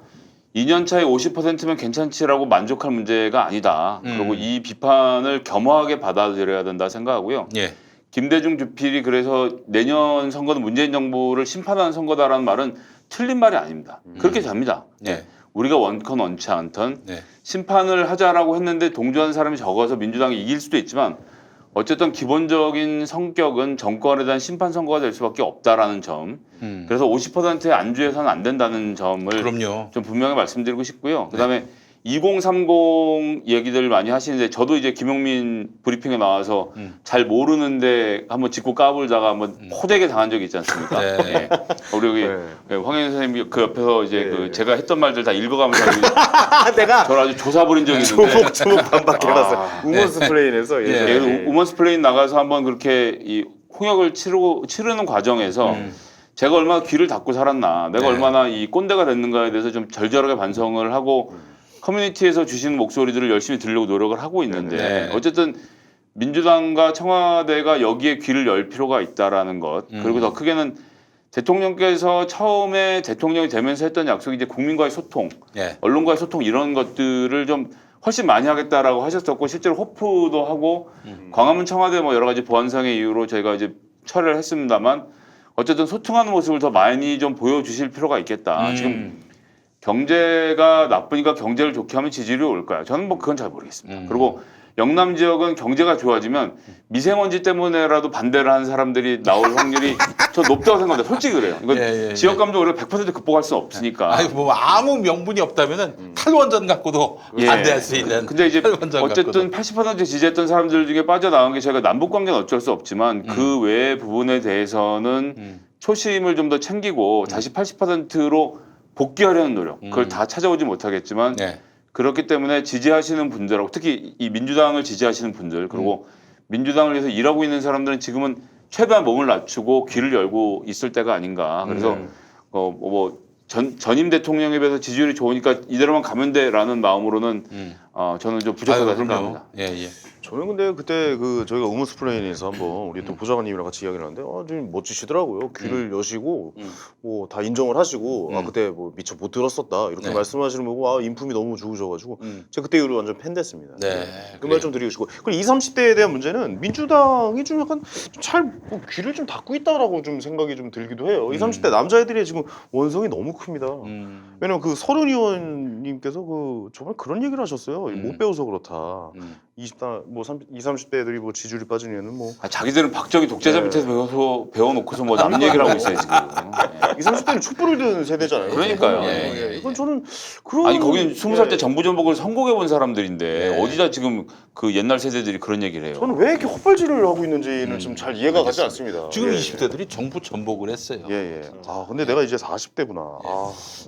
2년 차에 50%면 괜찮지라고 만족할 문제가 아니다. 그리고 이 비판을 겸허하게 받아들여야 된다 생각하고요. 예. 김대중 주필이 그래서 내년 선거는 문재인 정부를 심판하는 선거다라는 말은 틀린 말이 아닙니다. 그렇게 됩니다. 예. 우리가 원컨 원치 않던 네. 심판을 하자라고 했는데 동조한 사람이 적어서 민주당이 이길 수도 있지만 어쨌든 기본적인 성격은 정권에 대한 심판 선거가 될 수밖에 없다라는 점. 그래서 50%의 안주해서는 안 된다는 점을 그럼요. 좀 분명히 말씀드리고 싶고요. 그다음에 2030 얘기들 많이 하시는데 저도 이제 김용민 브리핑에 나와서 잘 모르는데 한번 짚고 까불다가 한번 호되게 당한 적이 있지 않습니까? 네. 예. 우리 여기 네. 황현희 선생님이 그 옆에서 이제 네. 그 제가 했던 말들 다 읽어가면서 내가 저를 아주 조사 부린 적이 있는데 조목 반박해봤어요. 우먼스 플레인에서 네. 예, 우먼스 플레인 나가서 한번 그렇게 이 홍역을 치르는 과정에서 제가 얼마나 귀를 닫고 살았나, 내가 네. 얼마나 이 꼰대가 됐는가에 대해서 좀 절절하게 반성을 하고 커뮤니티에서 주시는 목소리들을 열심히 들으려고 노력을 하고 있는데 네. 어쨌든 민주당과 청와대가 여기에 귀를 열 필요가 있다라는 것. 그리고 더 크게는 대통령께서 처음에 대통령이 되면서 했던 약속이 이제 국민과의 소통, 예. 언론과의 소통 이런 것들을 좀 훨씬 많이 하겠다라고 하셨었고 실제로 호프도 하고 광화문 청와대 뭐 여러 가지 보안상의 이유로 저희가 이제 철회를 했습니다만 어쨌든 소통하는 모습을 더 많이 좀 보여주실 필요가 있겠다. 지금 경제가 나쁘니까 경제를 좋게 하면 지지율이 올까요? 저는 뭐 그건 잘 모르겠습니다. 그리고 영남 지역은 경제가 좋아지면 미세먼지 때문에라도 반대를 하는 사람들이 나올 확률이 저 높다고 생각합니다. 솔직히 그래요. 이거 예, 예, 지역 감정 우리가 100% 극복할 수는 없으니까. 아니 뭐 아무 명분이 없다면은 탈원전 갖고도 예. 반대할 수 있는. 근데 이제 탈원전 어쨌든 갖고도. 80% 지지했던 사람들 중에 빠져나간 게 저희가 남북 관계는 어쩔 수 없지만 그 외의 부분에 대해서는 초심을 좀 더 챙기고 다시 80%로 복귀하려는 노력. 그걸 다 찾아오지 못하겠지만 네. 그렇기 때문에 지지하시는 분들하고 특히 이 민주당을 지지하시는 분들 그리고 민주당을 위해서 일하고 있는 사람들은 지금은 최대한 몸을 낮추고 귀를 열고 있을 때가 아닌가. 그래서 전임 대통령에 비해서 지지율이 좋으니까 이대로만 가면 돼라는 마음으로는 저는 좀 부족하다 생각합니다. 예, 예. 저는 근데 그때 그 저희가 우먼스 플레인에서 한번 우리 또 보좌관님이랑 같이 이야기를 하는데 좀 멋지시더라고요. 귀를 여시고 뭐 다 인정을 하시고 아 그때 뭐 미처 못 들었었다 이렇게 네. 말씀하시는 거 보고 아 인품이 너무 좋으셔가지고 제가 그때 이후로 완전 팬 됐습니다. 네. 그 말 좀 드리고 싶고 그리고 20, 30대에 대한 문제는 민주당이 좀 약간 뭐 귀를 좀 닫고 있다라고 좀 생각이 좀 들기도 해요. 20, 30대 남자애들이 지금 원성이 너무 큽니다. 왜냐면 그 서른 의원님께서 그 저번에 그런 얘기를 하셨어요. 못 배워서 그렇다. 20, 뭐 30, 20, 30대들이 뭐 지지율이 빠진 이유는 뭐 아, 자기들은 박정희 독재자 밑에서 배워놓고서 뭐 남 얘기를 하고 있어요 지금. 20, 30대는 촛불을 든 세대잖아요. 그러니까요. 예. 이건 저는 그런 아니 거기는 20살 때 예. 정부 전복을 선곡해 본 사람들인데 네. 어디다 지금 그 옛날 세대들이 그런 얘기를 해요. 저는 왜 이렇게 헛발질을 하고 있는지는 좀 잘 이해가 가지 않습니다. 지금 예. 20대들이 정부 전복을 했어요. 예. 아 근데 내가 이제 40대구나.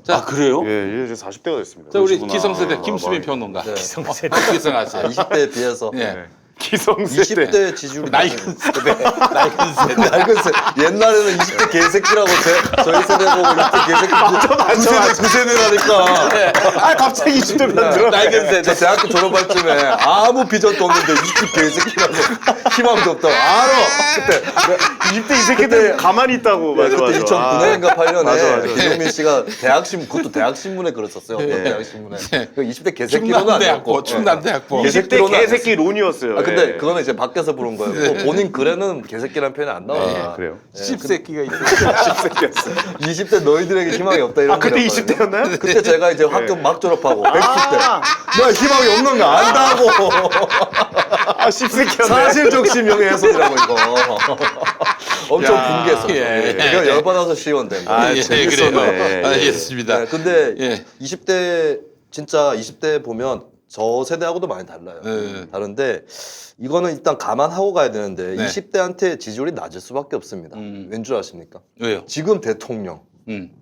아 그래요? 예, 이제 40대가 됐습니다. 자, 우리 그러시구나. 기성세대 김수민 아, 평론가. 네. 기성하세요. 20대에 비해서 예. 기성세대. 20대 지지율이 낡은 세대. 낡은 세대. 낡은 세대. 옛날에는 20대 개새끼라고 저희 세대 보고 20대 개새끼 그 세대라니까. 아 갑자기 20대 만들어. 낡은 세대. 저 대학교 졸업할 쯤에 아무 비전도 없는데 20대 개새끼라고 희망도 없다고 알아. 그때 20대 이 새끼들 가만히 있다고. 맞아. 그때 2009년인가 8년에 맞아. 김용민 씨가 그것도 대학신문에 그랬었어요. 대학신문에. 그 20대 개새끼로는 아니었고. 충남대학부. 20대 개새끼 론이었어요. 아 근데 예. 그거는 이제 밖에서 부른 거예요. 뭐 본인 글에는 개새끼라는 표현이 안 나와. 그래요. 씹새끼가 있어. 10새끼였어. 20대 너희들에게 희망이 없다 이런. 아 그때 거였거든요. 20대였나요? 그때 제가 이제 학교 막 졸업하고 110대. 아. 나 희망이 없는 거 안다고. 아 10새끼였네. 사실적 심형의 훼손이라고 이거. 엄청 야. 붕괴했어. 예. 그냥 열받아서 시원된 거. 아, 예, 재밌었네. 그래요. 알겠습니다. 네, 근데 예. 20대 진짜 20대 보면 저 세대하고도 많이 달라요. 다른데 이거는 일단 감안하고 가야 되는데 네. 20대한테 지지율이 낮을 수밖에 없습니다. 왠 줄 아십니까? 왜요? 지금 대통령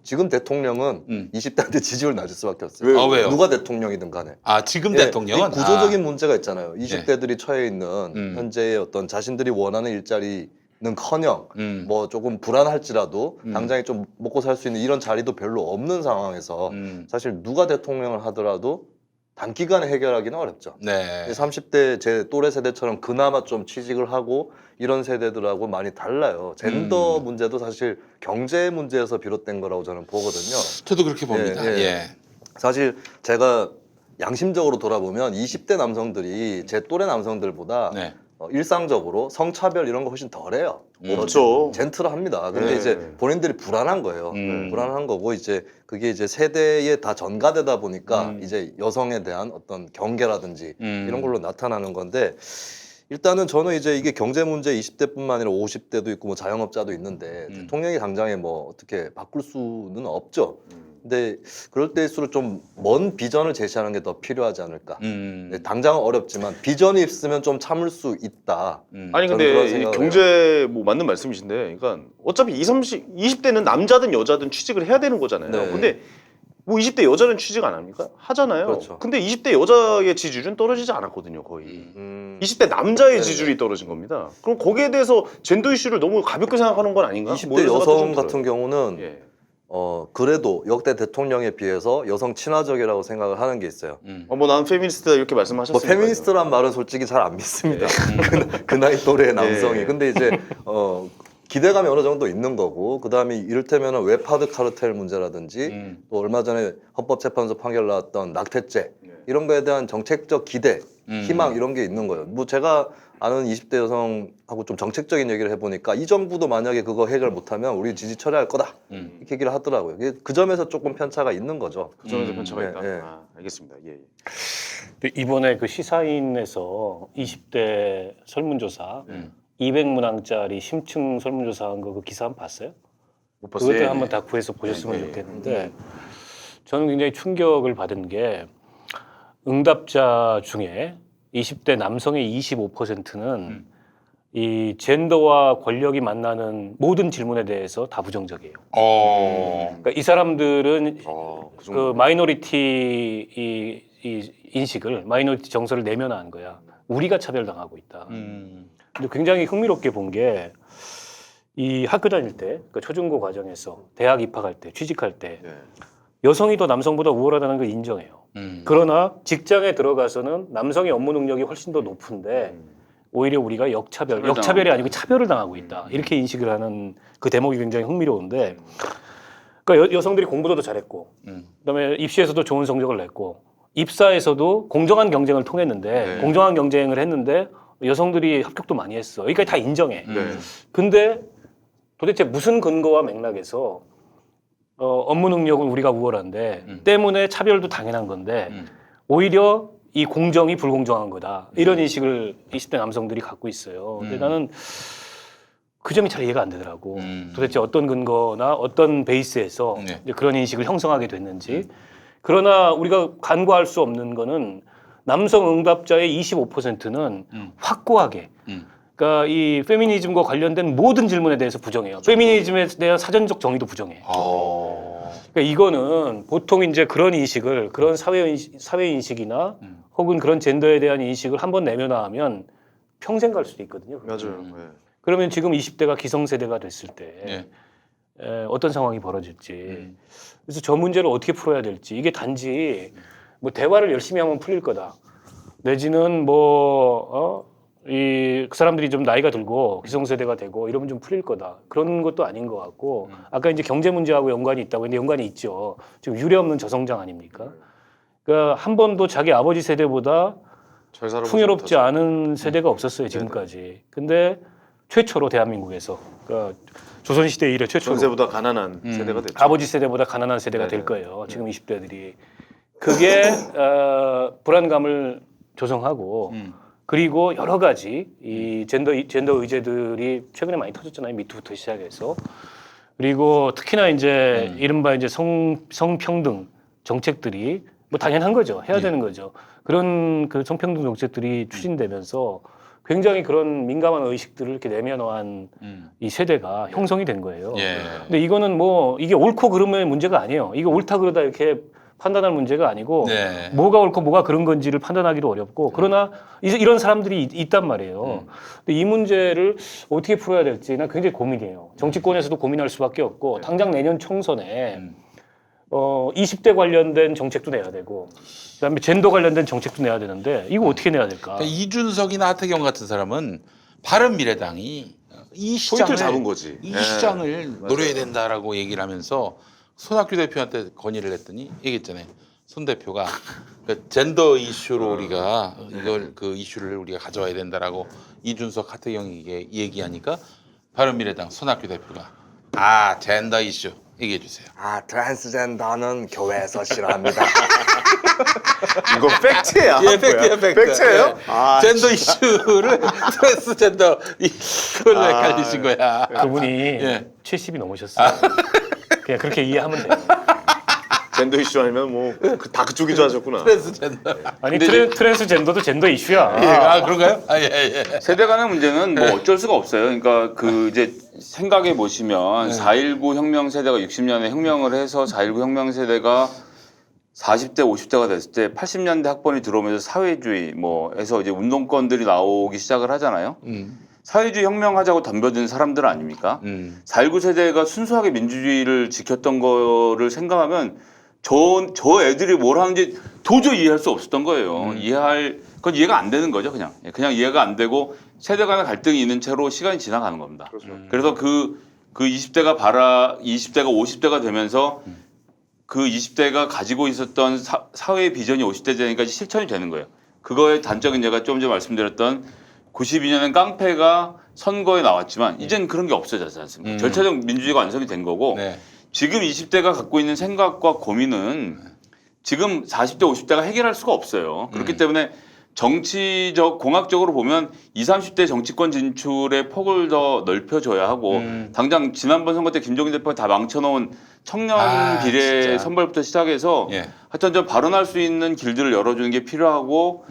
지금 대통령은 20대한테 지지율 낮을 수밖에 없어요. 왜요? 아, 왜요? 누가 대통령이든 간에. 아 지금 예, 대통령은 이 구조적인 문제가 있잖아요. 예. 20대들이 처해 있는 현재의 어떤 자신들이 원하는 일자리는커녕 뭐 조금 불안할지라도 당장에 좀 먹고 살 수 있는 이런 자리도 별로 없는 상황에서 사실 누가 대통령을 하더라도 단기간에 해결하기는 어렵죠. 네. 30대 제 또래 세대처럼 그나마 좀 취직을 하고 이런 세대들하고 많이 달라요. 젠더 문제도 사실 경제 문제에서 비롯된 거라고 저는 보거든요. 저도 그렇게 봅니다. 예, 예. 예. 사실 제가 양심적으로 돌아보면 20대 남성들이 제 또래 남성들보다 네. 일상적으로 성차별 이런 거 훨씬 덜해요. 없죠. 젠틀합니다. 근데 네. 이제 본인들이 불안한 거예요. 불안한 거고 이제 그게 이제 세대에 다 전가되다 보니까 이제 여성에 대한 어떤 경계라든지 이런 걸로 나타나는 건데 일단은 저는 이제 이게 경제 문제 20대뿐만 아니라 50대도 있고 뭐 자영업자도 있는데 대통령이 당장에 뭐 어떻게 바꿀 수는 없죠. 근데 그럴 때일수록 좀 먼 비전을 제시하는 게 더 필요하지 않을까. 네, 당장은 어렵지만 비전이 있으면 좀 참을 수 있다. 아니 저는 그런 근데 이 생각을 경제 뭐 맞는 말씀이신데, 그러니까 어차피 20대는 남자든 여자든 취직을 해야 되는 거잖아요. 네. 근데 뭐 20대 여자는 취직 안 합니까? 하잖아요. 그렇죠. 근데 20대 여자의 지지율은 떨어지지 않았거든요, 거의. 20대 남자의 지지율이 떨어진 겁니다. 그럼 거기에 대해서 젠더 이슈를 너무 가볍게 생각하는 건 아닌가? 20대 뭐 이런 생각도 여성 좀 같은 들어요. 경우는 예. 그래도 역대 대통령에 비해서 여성 친화적이라고 생각을 하는 게 있어요. 뭐 난 페미니스트다 이렇게 뭐 말씀하셨으니까. 페미니스트란 말은 솔직히 잘 안 믿습니다. 그 나이 또래의 남성이. 예. 근데 이제 기대감이 어느 정도 있는 거고 그다음에 이를테면 웹하드 카르텔 문제라든지 또 얼마 전에 헌법재판소 판결 나왔던 낙태죄 이런 거에 대한 정책적 기대, 희망 이런 게 있는 거예요. 뭐 제가 아는 20대 여성하고 좀 정책적인 얘기를 해보니까 이 정부도 만약에 그거 해결 못하면 우리 지지 처리할 거다 이렇게 얘기를 하더라고요. 그 점에서 조금 편차가 있는 거죠. 그 점에서 편차가 예, 있다. 예. 아, 알겠습니다. 예. 근데 이번에 그 시사인에서 20대 설문조사 200문항짜리 심층 설문조사한 거 그 기사 한번 봤어요? 못 봤어요. 그것도 예. 한번 다 구해서 보셨으면 예, 예. 좋겠는데 저는 굉장히 충격을 받은 게 응답자 중에 20대 남성의 25%는 이 젠더와 권력이 만나는 모든 질문에 대해서 다 부정적이에요. 그러니까 이 사람들은 그 그 정도. 마이너리티 이 인식을 마이너리티 정서를 내면화한 거야. 우리가 차별당하고 있다. 근데 굉장히 흥미롭게 본 게 이 학교 다닐 때, 그러니까 초중고 과정에서 대학 입학할 때, 취직할 때 예. 여성이 더 남성보다 우월하다는 걸 인정해요. 그러나 직장에 들어가서는 남성의 업무 능력이 훨씬 더 높은데 오히려 우리가 역차별이 아니고 차별을 당하고 있다. 이렇게 인식을 하는 그 대목이 굉장히 흥미로운데 그러니까 여성들이 공부도 더 잘했고 그다음에 입시에서도 좋은 성적을 냈고 입사에서도 공정한 경쟁을 통했는데 네. 공정한 경쟁을 했는데 여성들이 합격도 많이 했어. 여기까지 다 인정해. 네. 근데 도대체 무슨 근거와 맥락에서 업무 능력은 우리가 우월한데 때문에 차별도 당연한 건데 오히려 이 공정이 불공정한 거다. 이런 인식을 20대 남성들이 갖고 있어요. 근데 나는 그 점이 잘 이해가 안 되더라고. 도대체 어떤 근거나 어떤 베이스에서 네. 이제 그런 인식을 형성하게 됐는지. 그러나 우리가 간과할 수 없는 거는 남성 응답자의 25%는 확고하게 그러니까 이 페미니즘과 관련된 모든 질문에 대해서 부정해요. 페미니즘에 대한 사전적 정의도 부정해. 그러니까 이거는 보통 이제 그런 인식을 그런 사회 인식이나 혹은 그런 젠더에 대한 인식을 한번 내면화하면 평생 갈 수도 있거든요. 맞아요. 예. 그러면 지금 20대가 기성세대가 됐을 때 예. 어떤 상황이 벌어질지. 그래서 저 문제를 어떻게 풀어야 될지. 이게 단지 뭐 대화를 열심히 하면 풀릴 거다. 내지는 그 사람들이 좀 나이가 들고 기성세대가 되고 이러면 좀 풀릴 거다. 그런 것도 아닌 것 같고 아까 이제 경제 문제하고 연관이 있다고 했는데 연관이 있죠. 지금 유례 없는 저성장 아닙니까? 그러니까 한 번도 자기 아버지 세대보다 잘 살아보지 풍요롭지 못하죠. 않은 세대가 없었어요 지금까지. 근데 최초로 대한민국에서 그러니까 조선시대 이래 최초로 전세보다 가난한 세대가 됐죠. 아버지 세대보다 가난한 세대가 네네. 될 거예요. 지금 20대들이 그게 불안감을 조성하고 그리고 여러 가지 이 젠더 의제들이 최근에 많이 터졌잖아요. 미투부터 시작해서 그리고 특히나 이제 이른바 이제 성평등 정책들이 뭐 당연한 거죠. 해야 되는 거죠. 그런 그 성평등 정책들이 추진되면서 굉장히 그런 민감한 의식들을 이렇게 내면화한 이 세대가 형성이 된 거예요. 예. 근데 이거는 뭐 이게 옳고 그름의 문제가 아니에요. 이거 옳다 그러다 이렇게 판단할 문제가 아니고 네. 뭐가 옳고 뭐가 그런 건지를 판단하기도 어렵고 그러나 이제 이런 사람들이 있단 말이에요. 근데 이 문제를 어떻게 풀어야 될지 난 굉장히 고민이에요. 정치권에서도 고민할 수밖에 없고 당장 내년 총선에 20대 관련된 정책도 내야 되고 그다음에 젠더 관련된 정책도 내야 되는데 이거 어떻게 내야 될까? 그러니까 이준석이나 하태경 같은 사람은 바른미래당이 이 시장을 포인트를 잡은 거지. 이 예. 시장을 노려야 된다라고 얘기를 하면서 손학규 대표한테 건의를 했더니 얘기했잖아요. 손 대표가 그 젠더 이슈로 우리가 이걸 그 이슈를 우리가 가져와야 된다라고 이준석 하태경에게 얘기하니까 바른미래당 손학규 대표가 젠더 이슈 얘기해 주세요. 트랜스젠더는 교회에서 싫어합니다. 이거 팩트야. 예, 팩트예요, 팩트. 팩트예요? 예. 젠더 이슈를 트랜스젠더 이걸로 헷갈리신 거야. 그분이 예. 70이 넘으셨어요. 그냥 그렇게 이해하면 돼요. 젠더 이슈 아니면 뭐 다 그쪽인 줄 아셨구나. 트랜스젠더. 아니 트랜스젠더도 젠더 이슈야. 예, 그런가요? 예. 세대 간의 문제는 뭐 어쩔 수가 없어요. 그러니까 그 이제 생각해 보시면 4.19 혁명 세대가 60년에 혁명을 해서 4.19 혁명 세대가 40대, 50대가 됐을 때 80년대 학번이 들어오면서 사회주의 뭐해서 이제 운동권들이 나오기 시작을 하잖아요. 사회주의 혁명하자고 덤벼든 사람들 아닙니까? 4.19 세대가 순수하게 민주주의를 지켰던 거를 생각하면 저 애들이 뭘 하는지 도저히 이해할 수 없었던 거예요. 그건 이해가 안 되는 거죠, 그냥. 그냥 이해가 안 되고 세대 간의 갈등이 있는 채로 시간이 지나가는 겁니다. 그래서 그 20대가 50대가 되면서 그 20대가 가지고 있었던 사회의 비전이 50대 되니까 실천이 되는 거예요. 그거의 단적인 제가 좀 전에 말씀드렸던 92년엔 깡패가 선거에 나왔지만 이젠 그런 게 없어졌지 않습니까? 절차적 민주주의가 완성이 된 거고 네. 지금 20대가 갖고 있는 생각과 고민은 지금 40대, 50대가 해결할 수가 없어요. 그렇기 때문에 정치적, 공학적으로 보면 20, 30대 정치권 진출의 폭을 더 넓혀줘야 하고 당장 지난번 선거 때 김종인 대표가 다 망쳐놓은 청년 비례 진짜. 선발부터 시작해서 예. 하여튼 좀 발언할 수 있는 길들을 열어주는 게 필요하고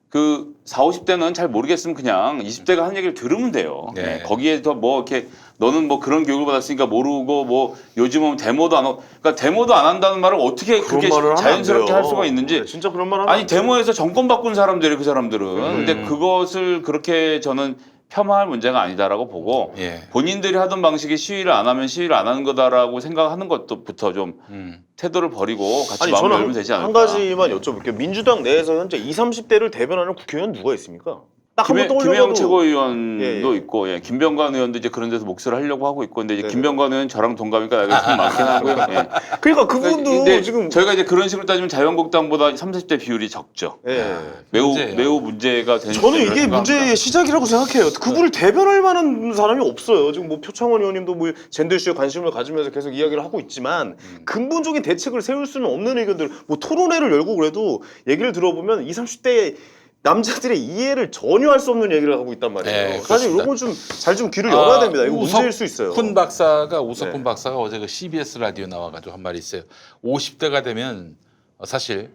그 40, 50대는 잘 모르겠으면 그냥 20대가 하는 얘기를 들으면 돼요. 네. 네. 거기에 더 뭐 이렇게 너는 뭐 그런 교육을 받았으니까 모르고 뭐 요즘은 데모도 안 하고 그러니까 데모도 안 한다는 말을 어떻게 그렇게 말을 하면 안 자연스럽게 돼요. 할 수가 있는지 네, 진짜 그런 말 하면 아니 안 돼요. 데모에서 정권 바꾼 사람들이 그 사람들은 근데 그것을 그렇게 저는 폄하할 문제가 아니다라고 보고 예. 본인들이 하던 방식의 시위를 안 하면 시위를 안 하는 거다라고 생각하는 것부터 좀 태도를 버리고 같이 아니 마음을 저는 열면 되지 않을까. 한 가지만 여쭤볼게요. 민주당 내에서 현재 20, 30대를 대변하는 국회의원 누가 있습니까? 딱 한 번 떠올려봐도 김혜영 최고위원도 예. 있고 김병관 의원도 이제 그런 데서 목소리를 하려고 하고 있고 근데 이제 네네. 김병관 의원 저랑 동갑이니까 나이가 좀 많긴 하고요. 예. 그러니까 그분도 근데 지금 저희가 이제 그런 식으로 따지면 자유한국당보다 30, 40대 비율이 적죠. 예. 문제예요. 매우 문제가 되는 저는 시점이라고 이게 생각합니다. 문제의 시작이라고 생각해요. 그분을 대변할 만한 사람이 없어요. 지금 뭐 표창원 의원님도 뭐 젠더 이슈에 관심을 가지면서 계속 이야기를 하고 있지만 근본적인 대책을 세울 수는 없는 의견들 뭐 토론회를 열고 그래도 얘기를 들어보면 20, 30대 남자들의 이해를 전혀 할 수 없는 얘기를 하고 있단 말이에요. 네, 사실 그렇습니다. 이건 좀 잘 좀 귀를 열어야 됩니다. 이거 문제일 수 있어요. 우석훈 네. 박사가 어제 그 CBS 라디오 나와가지고 한 말이 있어요. 50대가 되면 사실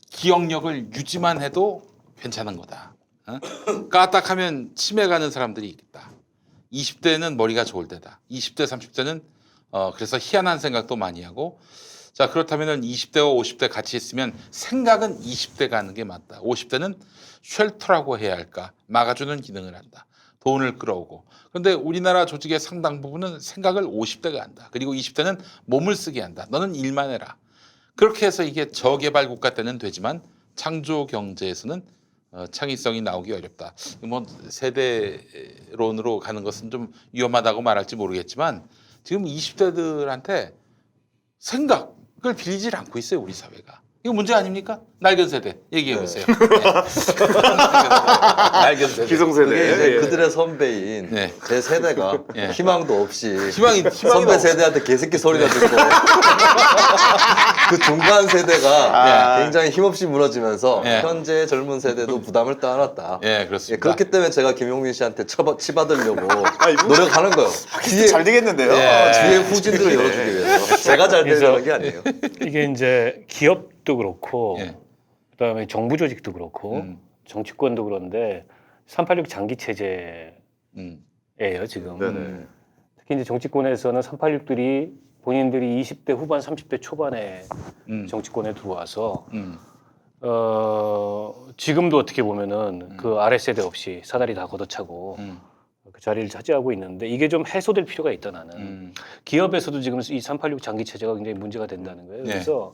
기억력을 유지만 해도 괜찮은 거다. 어? 까딱하면 치매 가는 사람들이 있다. 20대는 머리가 좋을 때다. 20대, 30대는 그래서 희한한 생각도 많이 하고 자 그렇다면은 20대와 50대 같이 있으면 생각은 20대가 하는 게 맞다. 50대는 쉘터라고 해야 할까? 막아주는 기능을 한다. 돈을 끌어오고. 그런데 우리나라 조직의 상당 부분은 생각을 50대가 한다. 그리고 20대는 몸을 쓰게 한다. 너는 일만 해라. 그렇게 해서 이게 저개발 국가 때는 되지만 창조 경제에서는 창의성이 나오기 어렵다. 뭐 세대론으로 가는 것은 좀 위험하다고 말할지 모르겠지만 지금 20대들한테 생각을 빌리질 않고 있어요, 우리 사회가. 이거 문제 아닙니까? 낡은 세대 얘기해 보세요. 네. 낡은 세대. 기성세대. 그게 이제 예. 그들의 선배인 네. 제 세대가 예. 희망도 없이 희망이 선배 없- 세대한테 개새끼 소리가 듣고 그 중간 세대가 굉장히 힘없이 무너지면서 예. 현재 젊은 세대도 부담을 떠안았다. 예, 예, 그렇습니다. 그렇기 때문에 제가 김용민 씨한테 치받으려고 노력하는 거예요. 잘 되겠는데요. 예. 뒤에 후진들을 열어주기 위해서 제가 잘 되려는 게 아니에요. 이게 이제 기업도 그렇고 예. 그다음에 정부 조직도 그렇고 정치권도 그런데 386 장기 체제예요 음. 지금. 네네. 특히 이제 정치권에서는 386들이 본인들이 20대 후반, 30대 초반에 정치권에 들어와서 지금도 어떻게 보면은 그 아래 세대 없이 사다리 다 걷어차고 그 자리를 차지하고 있는데 이게 좀 해소될 필요가 있다 나는. 기업에서도 지금 이 386 장기 체제가 굉장히 문제가 된다는 거예요. 네. 그래서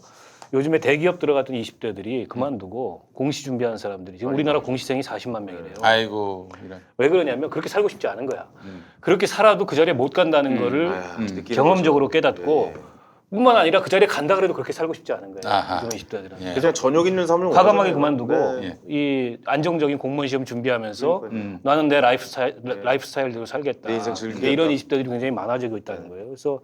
요즘에 대기업 들어갔던 20대들이 그만두고 공시 준비하는 사람들이 지금 우리나라 공시생이 40만 명이래요. 아이고 이런. 왜 그러냐면 그렇게 살고 싶지 않은 거야. 그렇게 살아도 그 자리에 못 간다는 거를 느끼는 경험적으로 거죠. 깨닫고 네. 뿐만 아니라 그 자리에 간다 그래도 그렇게 살고 싶지 않은 거예요. 아하. 지금 20대들은. 예. 그냥 저녁 있는 삶을 과감하게 원하잖아요. 그만두고 네. 이 안정적인 공무원 시험 준비하면서 그러니까요. 나는 내 라이프스타일대로 살겠다. 내 인생 즐기겠다. 이런 20대들이 굉장히 많아지고 있다는 거예요. 그래서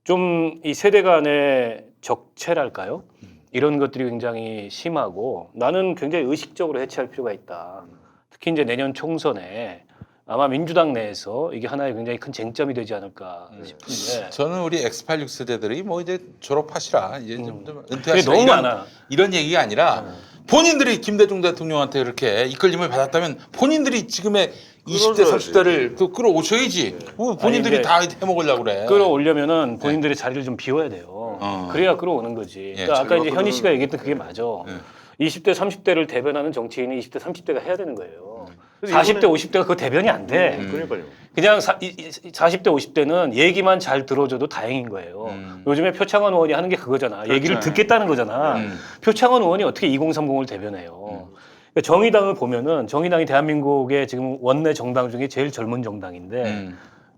좀 이 세대 간의 적체랄까요? 이런 것들이 굉장히 심하고 나는 굉장히 의식적으로 해체할 필요가 있다. 특히 이제 내년 총선에 아마 민주당 내에서 이게 하나의 굉장히 큰 쟁점이 되지 않을까 싶은데 저는 우리 X86 세대들이 뭐 이제 졸업하시라 이제 좀 그게 은퇴하시라 너무 이런, 많아. 이런 얘기가 아니라 본인들이 김대중 대통령한테 그렇게 이끌림을 받았다면 본인들이 지금의 20대 끌어줘야지. 30대를 또 끌어오셔야지. 본인들이 아니, 다 해먹으려고 그래. 끌어오려면은 본인들의 자리를 좀 비워야 돼요. 그래야 끌어오는 거지. 예, 그러니까 아까 이제 자기가 현희 씨가 얘기했던 그게 맞아. 예. 20대 30대를 대변하는 정치인이 20대 30대가 해야 되는 거예요. 그래서 40대 50대가 그 대변이 안 돼. 그러니까요. 그냥 40대 50대는 얘기만 잘 들어줘도 다행인 거예요. 요즘에 표창원 의원이 하는 게 그거잖아. 얘기를 듣겠다는 거잖아. 표창원 의원이 어떻게 2030을 대변해요. 그러니까 정의당을 보면은 정의당이 대한민국의 지금 원내 정당 중에 제일 젊은 정당인데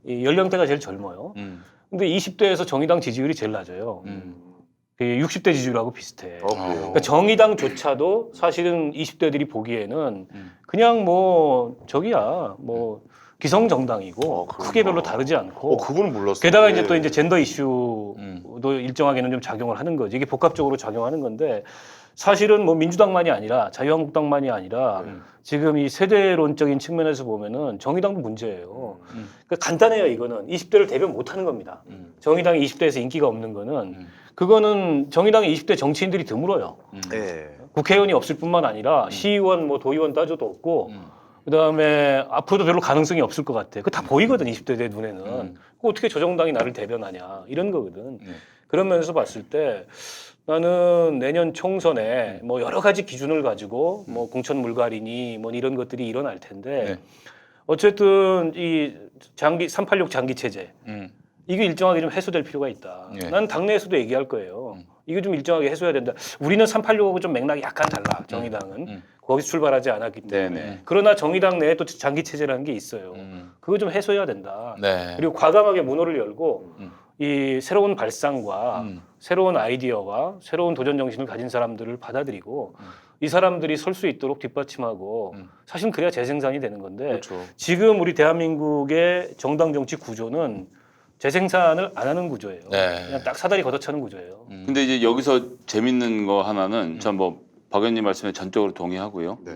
이 연령대가 제일 젊어요. 근데 20대에서 정의당 지지율이 제일 낮아요. 그 60대 지지율하고 비슷해. 그래요? 그러니까 정의당조차도 사실은 20대들이 보기에는 그냥 뭐 저기야 뭐 기성 정당이고 크게 별로 다르지 않고 그거는 몰랐어요. 게다가 네. 이제 또 이제 젠더 이슈도 일정하게는 좀 작용을 하는 거지. 이게 복합적으로 작용하는 건데 사실은 뭐 민주당만이 아니라 자유한국당만이 아니라 지금 이 세대론적인 측면에서 보면은 정의당도 문제예요. 그러니까 간단해요. 이거는 20대를 대변 못하는 겁니다. 정의당이 20대에서 인기가 없는 거는 그거는 정의당의 20대 정치인들이 드물어요. 네. 국회의원이 없을 뿐만 아니라 시의원, 뭐 도의원 따져도 없고 그다음에 앞으로도 별로 가능성이 없을 것 같아. 그거 다 보이거든 20대들 눈에는. 그거 어떻게 저 정당이 나를 대변하냐 이런 거거든. 그런 면에서 봤을 때 나는 내년 총선에 뭐 여러 가지 기준을 가지고 뭐 공천 물갈이니 뭐 이런 것들이 일어날 텐데 네. 어쨌든 이 386 장기 체제 이게 일정하게 좀 해소될 필요가 있다. 예. 난 당내에서도 얘기할 거예요. 이게 좀 일정하게 해소해야 된다. 우리는 386하고 좀 맥락이 약간 달라. 정의당은 거기서 출발하지 않았기 때문에. 네네. 그러나 정의당 내에 또 장기 체제라는 게 있어요. 그거 좀 해소해야 된다. 네. 그리고 과감하게 문호를 열고 이 새로운 발상과 새로운 아이디어와 새로운 도전 정신을 가진 사람들을 받아들이고 이 사람들이 설 수 있도록 뒷받침하고 사실 그래야 재생산이 되는 건데 그렇죠. 지금 우리 대한민국의 정당 정치 구조는 재생산을 안 하는 구조예요. 네. 그냥 딱 사다리 걷어차는 구조예요. 근데 이제 여기서 재밌는 거 하나는 전 뭐 박 의원님 말씀에 전적으로 동의하고요. 네.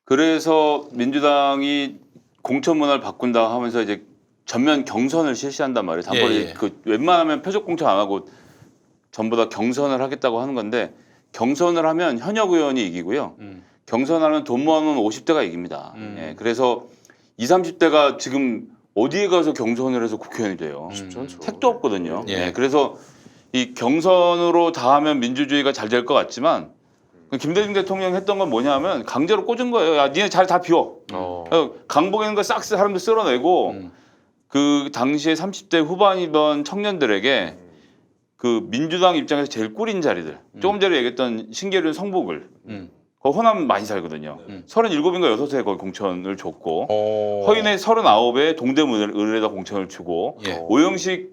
그래서 민주당이 공천 문화를 바꾼다 하면서 이제 전면 경선을 실시한단 말이에요. 단번에 예, 예. 그 웬만하면 표적 공천 안 하고 전부 다 경선을 하겠다고 하는 건데 경선을 하면 현역 의원이 이기고요. 경선하면 돈 모아놓은 50대가 이깁니다. 예, 그래서 20, 30대가 지금 어디에 가서 경선을 해서 국회의원이 돼요. 쉽지 않죠. 택도 없거든요. 예. 예, 그래서 이 경선으로 다 하면 민주주의가 잘 될 것 같지만 김대중 대통령이 했던 건 뭐냐면 강제로 꽂은 거예요. 야, 니네 자리 다 비워. 강복에 있는 거 싹 사람들 쓸어내고 그 당시에 30대 후반이던 청년들에게 그 민주당 입장에서 제일 꿀인 자리들 조금 전에 얘기했던 신계륜 성북을 거기 호남 많이 살거든요. 37인가 6에 거기 공천을 줬고 허인의 39에 동대문을에다 공천을 주고 예. 오영식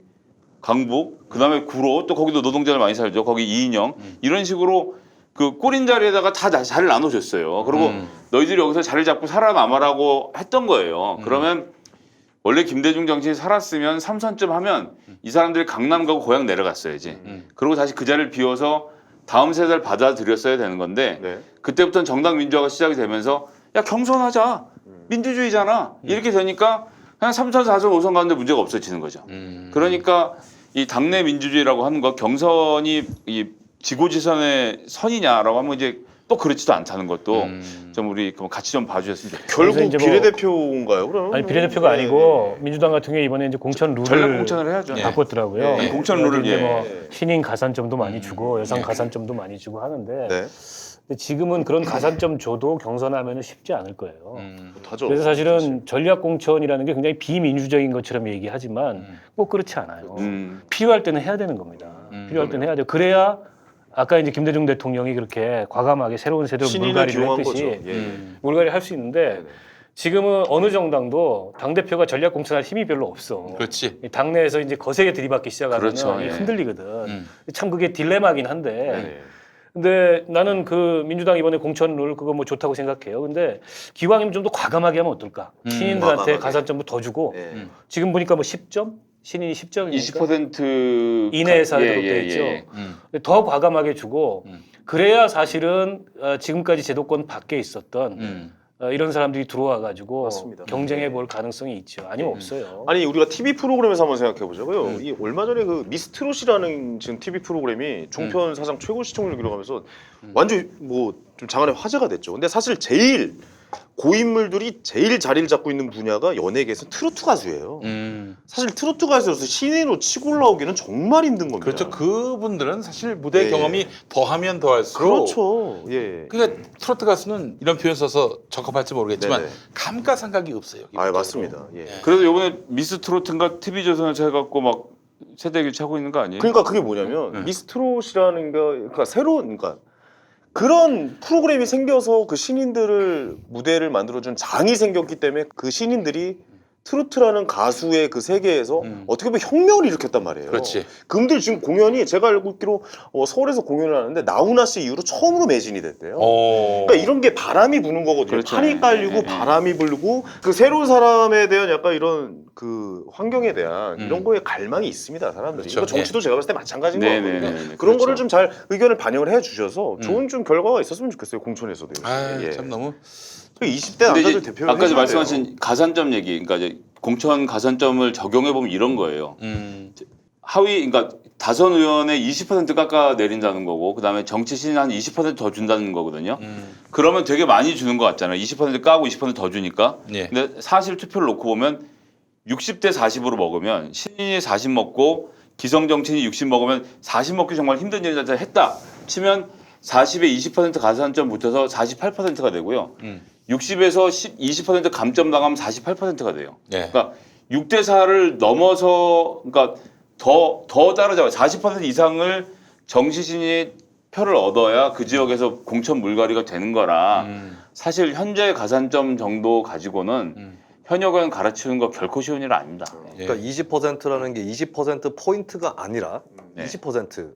강북 그다음에 구로 또 거기도 노동자들 많이 살죠. 거기 이인영 이런 식으로 그 꿀인 자리에다가 다 자리를 나눠줬어요. 그리고 너희들이 여기서 자리를 잡고 살아남아라고 했던 거예요. 그러면 원래 김대중 정신이 살았으면 3선쯤 하면 이 사람들이 강남 가고 고향 내려갔어야지. 그리고 다시 그 자리를 비워서 다음 세대를 받아들였어야 되는 건데 네. 그때부터는 정당 민주화가 시작이 되면서 야 경선하자. 민주주의잖아. 이렇게 되니까 그냥 3선, 4선, 5선 가는데 문제가 없어지는 거죠. 그러니까 이 당내 민주주의라고 하는 거 경선이 이 지고지선의 선이냐라고 하면 이제 또 그렇지도 않다는 것도 좀 우리 같이 좀 봐주셨으면 좋겠어요. 결국 그래서 이제 뭐- 비례대표인가요? 그럼 아니 비례대표가 예, 아니고 예. 민주당 같은 경우에 이번에 이제 공천 룰을 전략 공천을 해야죠. 예. 바꿨더라고요. 예. 공천 그래가지고 룰을, 이제 예. 뭐 예. 신인 가산점도 많이 주고 여성 예. 가산점도 많이 주고 하는데 네. 근데 지금은 그런 가산점 줘도 경선하면 쉽지 않을 거예요. 다죠. 그래서 사실은 전략 공천이라는 게 굉장히 비민주적인 것처럼 얘기하지만 꼭 그렇지 않아요. 필요할 때는 해야 되는 겁니다. 필요할 때는 해야 돼요. 그래야 아까 이제 김대중 대통령이 그렇게 과감하게 새로운 세대로 신인을 물갈이를 기용한 했듯이 거죠. 예. 물갈이 할 수 있는데 지금은 어느 정당도 당 대표가 전략 공천할 힘이 별로 없어. 그렇지. 이 당내에서 이제 거세게 들이받기 시작하면 그렇죠, 예. 흔들리거든. 참 그게 딜레마긴 한데. 네. 근데 나는 그 민주당 이번에 공천 룰 그거 뭐 좋다고 생각해요. 근데 기왕이면 좀 더 과감하게 하면 어떨까? 신인들한테 과감하게. 가산점도 더 주고 예. 지금 보니까 뭐 10점? 신인이 10점이니까 20% 이내에서 예, 하도록 예, 돼 있죠. 예. 더 과감하게 주고 그래야 사실은 지금까지 제도권 밖에 있었던 이런 사람들이 들어와 가지고 맞습니다. 경쟁해 볼 가능성이 있죠. 아니면 없어요. 아니 우리가 TV 프로그램에서 한번 생각해 보자고요. 이 얼마 전에 그 미스트롯이라는 지금 TV 프로그램이 종편 사상 최고 시청률 기록하면서 완전 뭐 좀 장안의 화제가 됐죠. 근데 사실 제일 고인물들이 제일 자리를 잡고 있는 분야가 연예계에서 트로트 가수예요. 사실 트로트 가수로서 신인으로 치고 올라오기는 정말 힘든 겁니다. 그렇죠. 그분들은 사실 무대 예. 경험이 더하면 더할수록 그렇죠. 예. 그러니까 트로트 가수는 이런 표현 써서 적합할지 모르겠지만 네네. 감가상각이 없어요. 아 맞습니다. 예. 그래서 이번에 미스 트로트인가 TV조선에서 해갖고 막 세대 교체하고 있는 거 아니에요? 그러니까 그게 뭐냐면 미스트롯이라는 거 그러니까 새로운 그러니까 그런 프로그램이 생겨서 그 신인들을 무대를 만들어준 장이 생겼기 때문에 그 신인들이 트로트라는 가수의 그 세계에서 어떻게 보면 혁명을 일으켰단 말이에요. 그렇지. 그분들 지금 공연이 제가 알고 있기로 서울에서 공연을 하는데 나훈아 씨 이후로 처음으로 매진이 됐대요. 그러니까 이런 게 바람이 부는 거거든요. 그렇죠. 판이 깔리고 예, 예. 바람이 불고 그 새로운 사람에 대한 약간 이런 그 환경에 대한 이런 거에 갈망이 있습니다. 사람들이. 그렇죠. 이거 정치도 제가 봤을 때 마찬가지인 네네네네. 거거든요. 그런 그렇죠. 거를 좀 잘 의견을 반영을 해주셔서 좋은 좀 결과가 있었으면 좋겠어요. 공천에서도. 참 너무 20대 근데 남자들 이제 대표. 아까 말씀하신 가산점 얘기, 그러니까 이제 공천 가산점을 적용해 보면 이런 거예요. 하위, 그러니까 다선 의원의 20% 깎아 내린다는 거고, 그 다음에 정치 신인 한 20%더 준다는 거거든요. 그러면 되게 많이 주는 것 같잖아요. 20% 까고 20% 더 주니까. 예. 근데 사실 투표를 놓고 보면 60대 40으로 먹으면 신인이 40 먹고 기성 정치인이 60 먹으면 40 먹기 정말 힘든 일을 했다 치면 40에 20% 가산점 붙어서 48%가 되고요. 60에서 20% 감점 나가면 48%가 돼요. 예. 그러니까 6대 4를 넘어서 그러니까 더 따라잡아요. 40% 이상을 정치신이 표를 얻어야 그 지역에서 공천 물갈이가 되는 거라 사실 현재 가산점 정도 가지고는 현역 의원 갈아치우는 거 결코 쉬운 일 아닙니다. 예. 그러니까 20%라는 게 20% 포인트가 아니라 네. 20%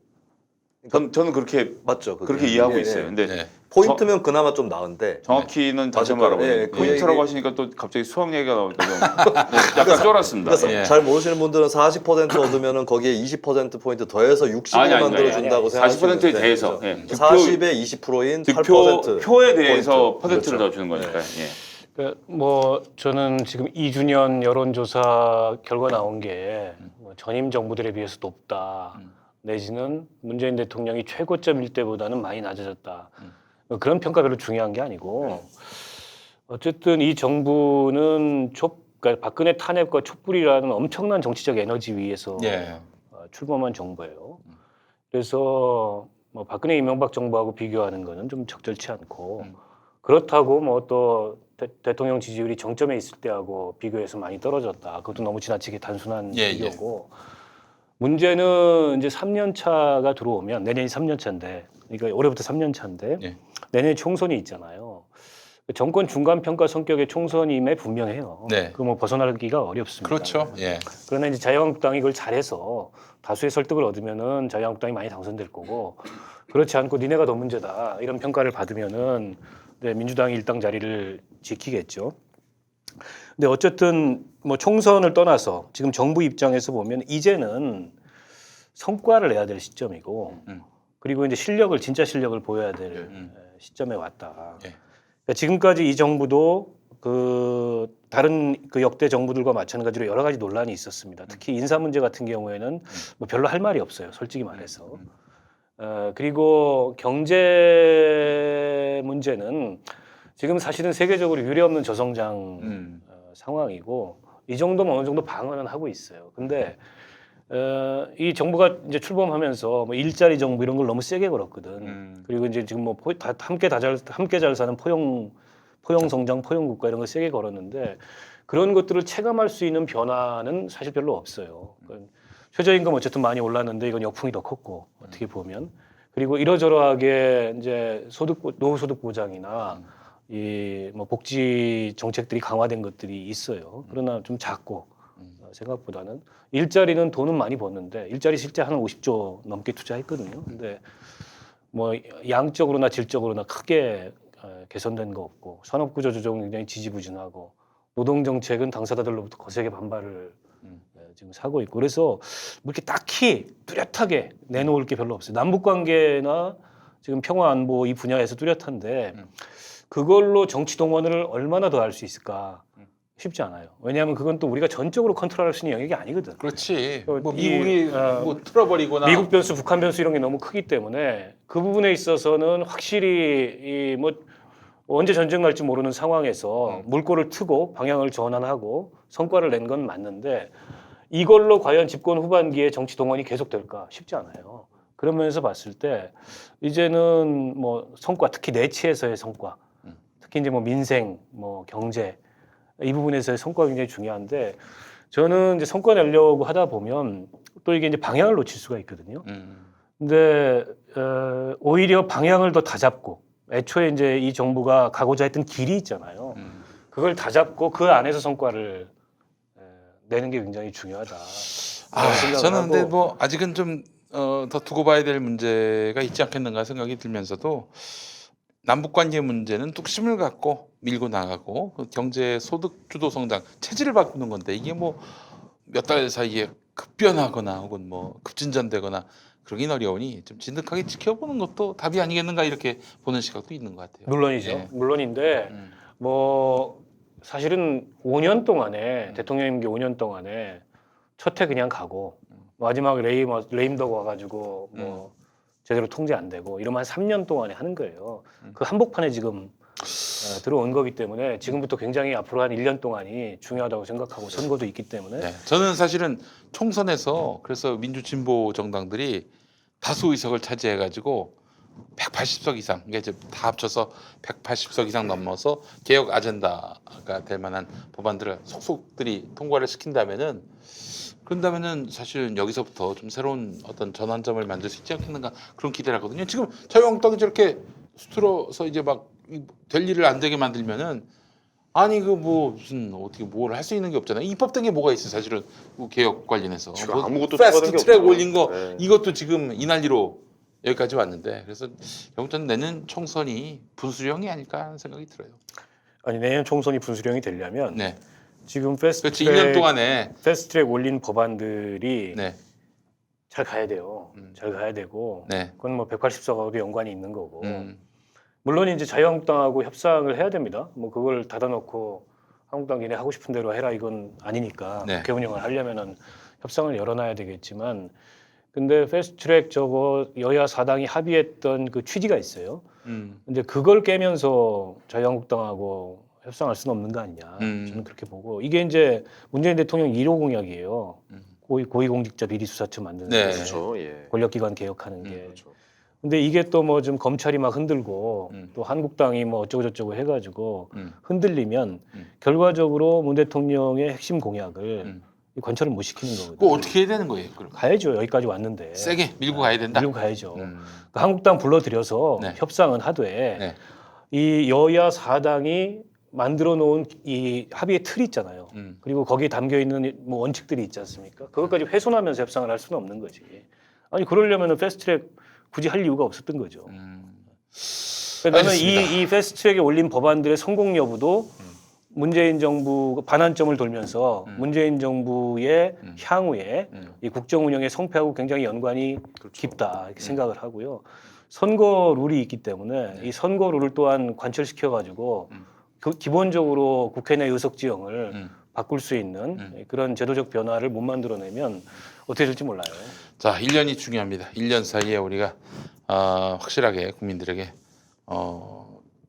저는 그렇게 맞죠? 그게. 그렇게 이해하고 예, 있어요. 예. 근데 네. 포인트면 그나마 좀 나은데 정확히는 다시 맞을 한번 거예요. 알아보면 예, 그 포인트라고 얘기- 하시니까 또 갑자기 수학 얘기가 나오니까 좀 약간 쫄았습니다. 그러니까 예. 잘 모르시는 분들은 40% 얻으면은 거기에 20% 포인트 더해서 60을 아니, 만들어 아니, 준다고 40%에 생각하시면 대해서 돼요. 예. 40에 20%인 득표 8% 표에 대해서 포인트. 퍼센트를 그렇죠. 더 주는 거니까요. 예. 뭐 저는 지금 2주년 여론조사 결과 나온 게뭐 전임 정부들에 비해서 높다. 내지는 문재인 대통령이 최고점일 때보다는 많이 낮아졌다. 그런 평가 별로 중요한 게 아니고 어쨌든 이 정부는 그러니까 박근혜 탄핵과 촛불이라는 엄청난 정치적 에너지 위에서 예. 출범한 정부예요. 그래서 뭐 박근혜 이명박 정부하고 비교하는 거는 좀 적절치 않고 그렇다고 뭐 또 대통령 지지율이 정점에 있을 때하고 비교해서 많이 떨어졌다. 그것도 너무 지나치게 단순한 예, 비교고 문제는 이제 3년 차가 들어오면 내년이 3년 차인데 그러니까 올해부터 3년 차인데 예. 내년에 총선이 있잖아요. 정권 중간 평가 성격의 총선임에 분명해요. 네. 그 뭐 벗어나기가 어렵습니다. 그렇죠. 예. 그러나 이제 자유한국당이 이걸 잘해서 다수의 설득을 얻으면은 자유한국당이 많이 당선될 거고 그렇지 않고 니네가 더 문제다 이런 평가를 받으면은 네, 민주당이 일당 자리를 지키겠죠. 근데 어쨌든 뭐 총선을 떠나서 지금 정부 입장에서 보면 이제는 성과를 내야 될 시점이고 그리고 이제 진짜 실력을 보여야 될 시점에 왔다. 예. 그러니까 지금까지 이 정부도 그 다른 그 역대 정부들과 마찬가지로 여러 가지 논란이 있었습니다. 특히 인사 문제 같은 경우에는 뭐 별로 할 말이 없어요. 솔직히 말해서. 그리고 경제 문제는 지금 사실은 세계적으로 유례없는 저성장 상황이고 이 정도면 어느 정도 방어는 하고 있어요. 근데 이 정부가 이제 출범하면서 뭐 일자리 정부 이런 걸 너무 세게 걸었거든. 그리고 이제 지금 뭐 함께 잘 사는 포용 성장, 포용 국가 이런 거 세게 걸었는데 그런 것들을 체감할 수 있는 변화는 사실 별로 없어요. 그러니까 최저임금 어쨌든 많이 올랐는데 이건 역풍이 더 컸고 어떻게 보면 그리고 이러저러하게 이제 노후소득 보장이나 이 뭐 복지 정책들이 강화된 것들이 있어요. 그러나 좀 작고 생각보다는 일자리는 돈은 많이 벌는데 일자리 실제 한 50조 넘게 투자했거든요. 근데 뭐 양적으로나 질적으로나 크게 개선된 거 없고 산업구조 조정은 굉장히 지지부진하고 노동 정책은 당사자들로부터 거세게 반발을 지금 사고 있고 그래서 뭐 이렇게 딱히 뚜렷하게 내놓을 게 별로 없어요. 남북 관계나 지금 평화 안보 이 분야에서 뚜렷한데 그걸로 정치 동원을 얼마나 더 할 수 있을까 쉽지 않아요. 왜냐하면 그건 또 우리가 전적으로 컨트롤할 수 있는 영역이 아니거든. 그렇지. 뭐 이, 미국이 뭐 틀어버리거나 미국 변수, 북한 변수 이런 게 너무 크기 때문에 그 부분에 있어서는 확실히 이 뭐 언제 전쟁 날지 모르는 상황에서 물꼬를 트고 방향을 전환하고 성과를 낸 건 맞는데 이걸로 과연 집권 후반기에 정치 동원이 계속될까 쉽지 않아요. 그런 면에서 봤을 때 이제는 뭐 성과 특히 내치에서의 성과 특히 이제 뭐 민생, 뭐 경제 이 부분에서의 성과가 굉장히 중요한데 저는 이제 성과 내려고 하다 보면 또 이게 이제 방향을 놓칠 수가 있거든요. 근데 오히려 방향을 더 다잡고 애초에 이제 이 정부가 가고자 했던 길이 있잖아요. 그걸 다잡고 그 안에서 성과를 내는 게 굉장히 중요하다. 저는 근데 뭐 아직은 좀 더 두고 봐야 될 문제가 있지 않겠는가 생각이 들면서도 남북 관계 문제는 뚝심을 갖고 밀고 나가고 그 경제 소득 주도 성장 체질을 바꾸는 건데 이게 뭐 몇 달 사이에 급변하거나 혹은 뭐 급진전되거나 그러긴 어려우니 좀 진득하게 지켜보는 것도 답이 아니겠는가 이렇게 보는 시각도 있는 것 같아요. 물론이죠. 예. 물론인데 뭐 사실은 5년 동안에 대통령 임기 5년 동안에 첫 해 그냥 가고 마지막 레임덕 와가지고 뭐 제대로 통제 안 되고 이러면 한 3년 동안에 하는 거예요. 그 한복판에 지금 들어온 거기 때문에 지금부터 굉장히 앞으로 한 1년 동안이 중요하다고 생각하고 선거도 있기 때문에 네. 저는 사실은 총선에서 그래서 민주진보 정당들이 다수 의석을 차지해가지고 180석 이상, 이게 이제 다 합쳐서 180석 이상 넘어서 개혁 아젠다가 될 만한 법안들을 속속들이 통과를 시킨다면은 그런다면은 사실은 여기서부터 좀 새로운 어떤 전환점을 만들 수 있지 않겠는가 그런 기대를 하거든요. 지금 자유한국당이 저렇게 수틀어서 이제 막 될 일을 안 되게 만들면은 아니 그 뭐 무슨 어떻게 뭘 할 수 있는 게 없잖아요. 입법된 게 뭐가 있어 사실은 뭐 개혁 관련해서 지금 뭐 아무것도 패스트 통과된 게 트랙 없죠. 올린 거 네. 이것도 지금 이 난리로 여기까지 왔는데 그래서 결국 저는 내년 총선이 분수령이 아닐까 하는 생각이 들어요. 아니 내년 총선이 분수령이 되려면 네, 지금 그렇지 2년 동안에 패스트트랙 올린 법안들이 네, 잘 가야 돼요. 잘 가야 되고 네, 그건 뭐 180석하고도 연관이 있는 거고 물론 이제 자유한국당하고 협상을 해야 됩니다. 뭐 그걸 닫아놓고 한국당 얘네 하고 싶은 대로 해라 이건 아니니까 네. 국회 운영을 하려면은 협상을 열어놔야 되겠지만 근데 패스트트랙 저거 여야 사당이 합의했던 그 취지가 있어요. 근데 그걸 깨면서 자유한국당하고 협상할 수는 없는 거 아니냐. 저는 그렇게 보고 이게 이제 문재인 대통령 1호 공약이에요. 고위공직자 비리수사처 만드는 네. 게 그렇죠. 예. 권력기관 개혁하는 게. 그렇죠. 근데 이게 또 뭐 좀 검찰이 막 흔들고 또 한국당이 뭐 어쩌고 저쩌고 해가지고 흔들리면 결과적으로 문 대통령의 핵심 공약을 관철을 못 시키는 거거든요. 그거 어떻게 해야 되는 거예요? 그럼 가야죠. 여기까지 왔는데. 세게 밀고 가야 된다. 밀고 가야죠. 그러니까 한국당 불러들여서 네. 협상은 하되 네. 이 여야 사당이 만들어 놓은 이 합의의 틀이 있잖아요. 그리고 거기에 담겨 있는 뭐 원칙들이 있지 않습니까? 그것까지 훼손하면서 협상을 할 수는 없는 거지. 아니 그러려면은 패스트트랙 굳이 할 이유가 없었던 거죠. 그러니까 저는 이 패스트트랙에 올린 법안들의 성공 여부도 문재인 정부 반환점을 돌면서 문재인 정부의 향후에 이 국정 운영의 성패하고 굉장히 연관이 깊다 이렇게 생각을 하고요. 선거 룰이 있기 때문에 이 선거 룰을 또한 관철시켜 가지고 그 기본적으로 국회 내 의석 지형을 바꿀 수 있는 그런 제도적 변화를 못 만들어내면 어떻게 될지 몰라요. 자, 1년이 중요합니다. 1년 사이에 우리가 확실하게 국민들에게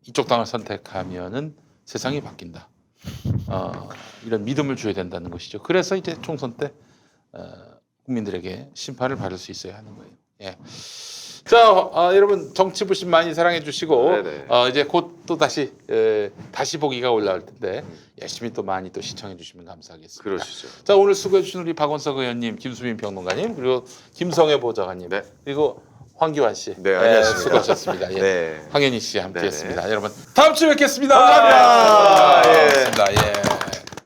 이쪽 당을 선택하면은 세상이 바뀐다. 이런 믿음을 줘야 된다는 것이죠. 그래서 이제 총선 때 국민들에게 심판을 받을 수 있어야 하는 거예요. 예. 자, 여러분 정치 불신 많이 사랑해 주시고 네네. 이제 곧 또 다시 다시 보기가 올라올 텐데 열심히 또 많이 또 시청해 주시면 감사하겠습니다. 그러시죠. 자, 오늘 수고해 주신 우리 박원석 의원님, 김수민 평론가님, 그리고 김성애 보좌관님, 네. 그리고 황교안 씨, 네, 안녕하십니까. 수고하셨습니다. 예. 네. 황현희 씨 함께했습니다. 네네. 여러분 다음 주에 뵙겠습니다. 감사합니다. 예.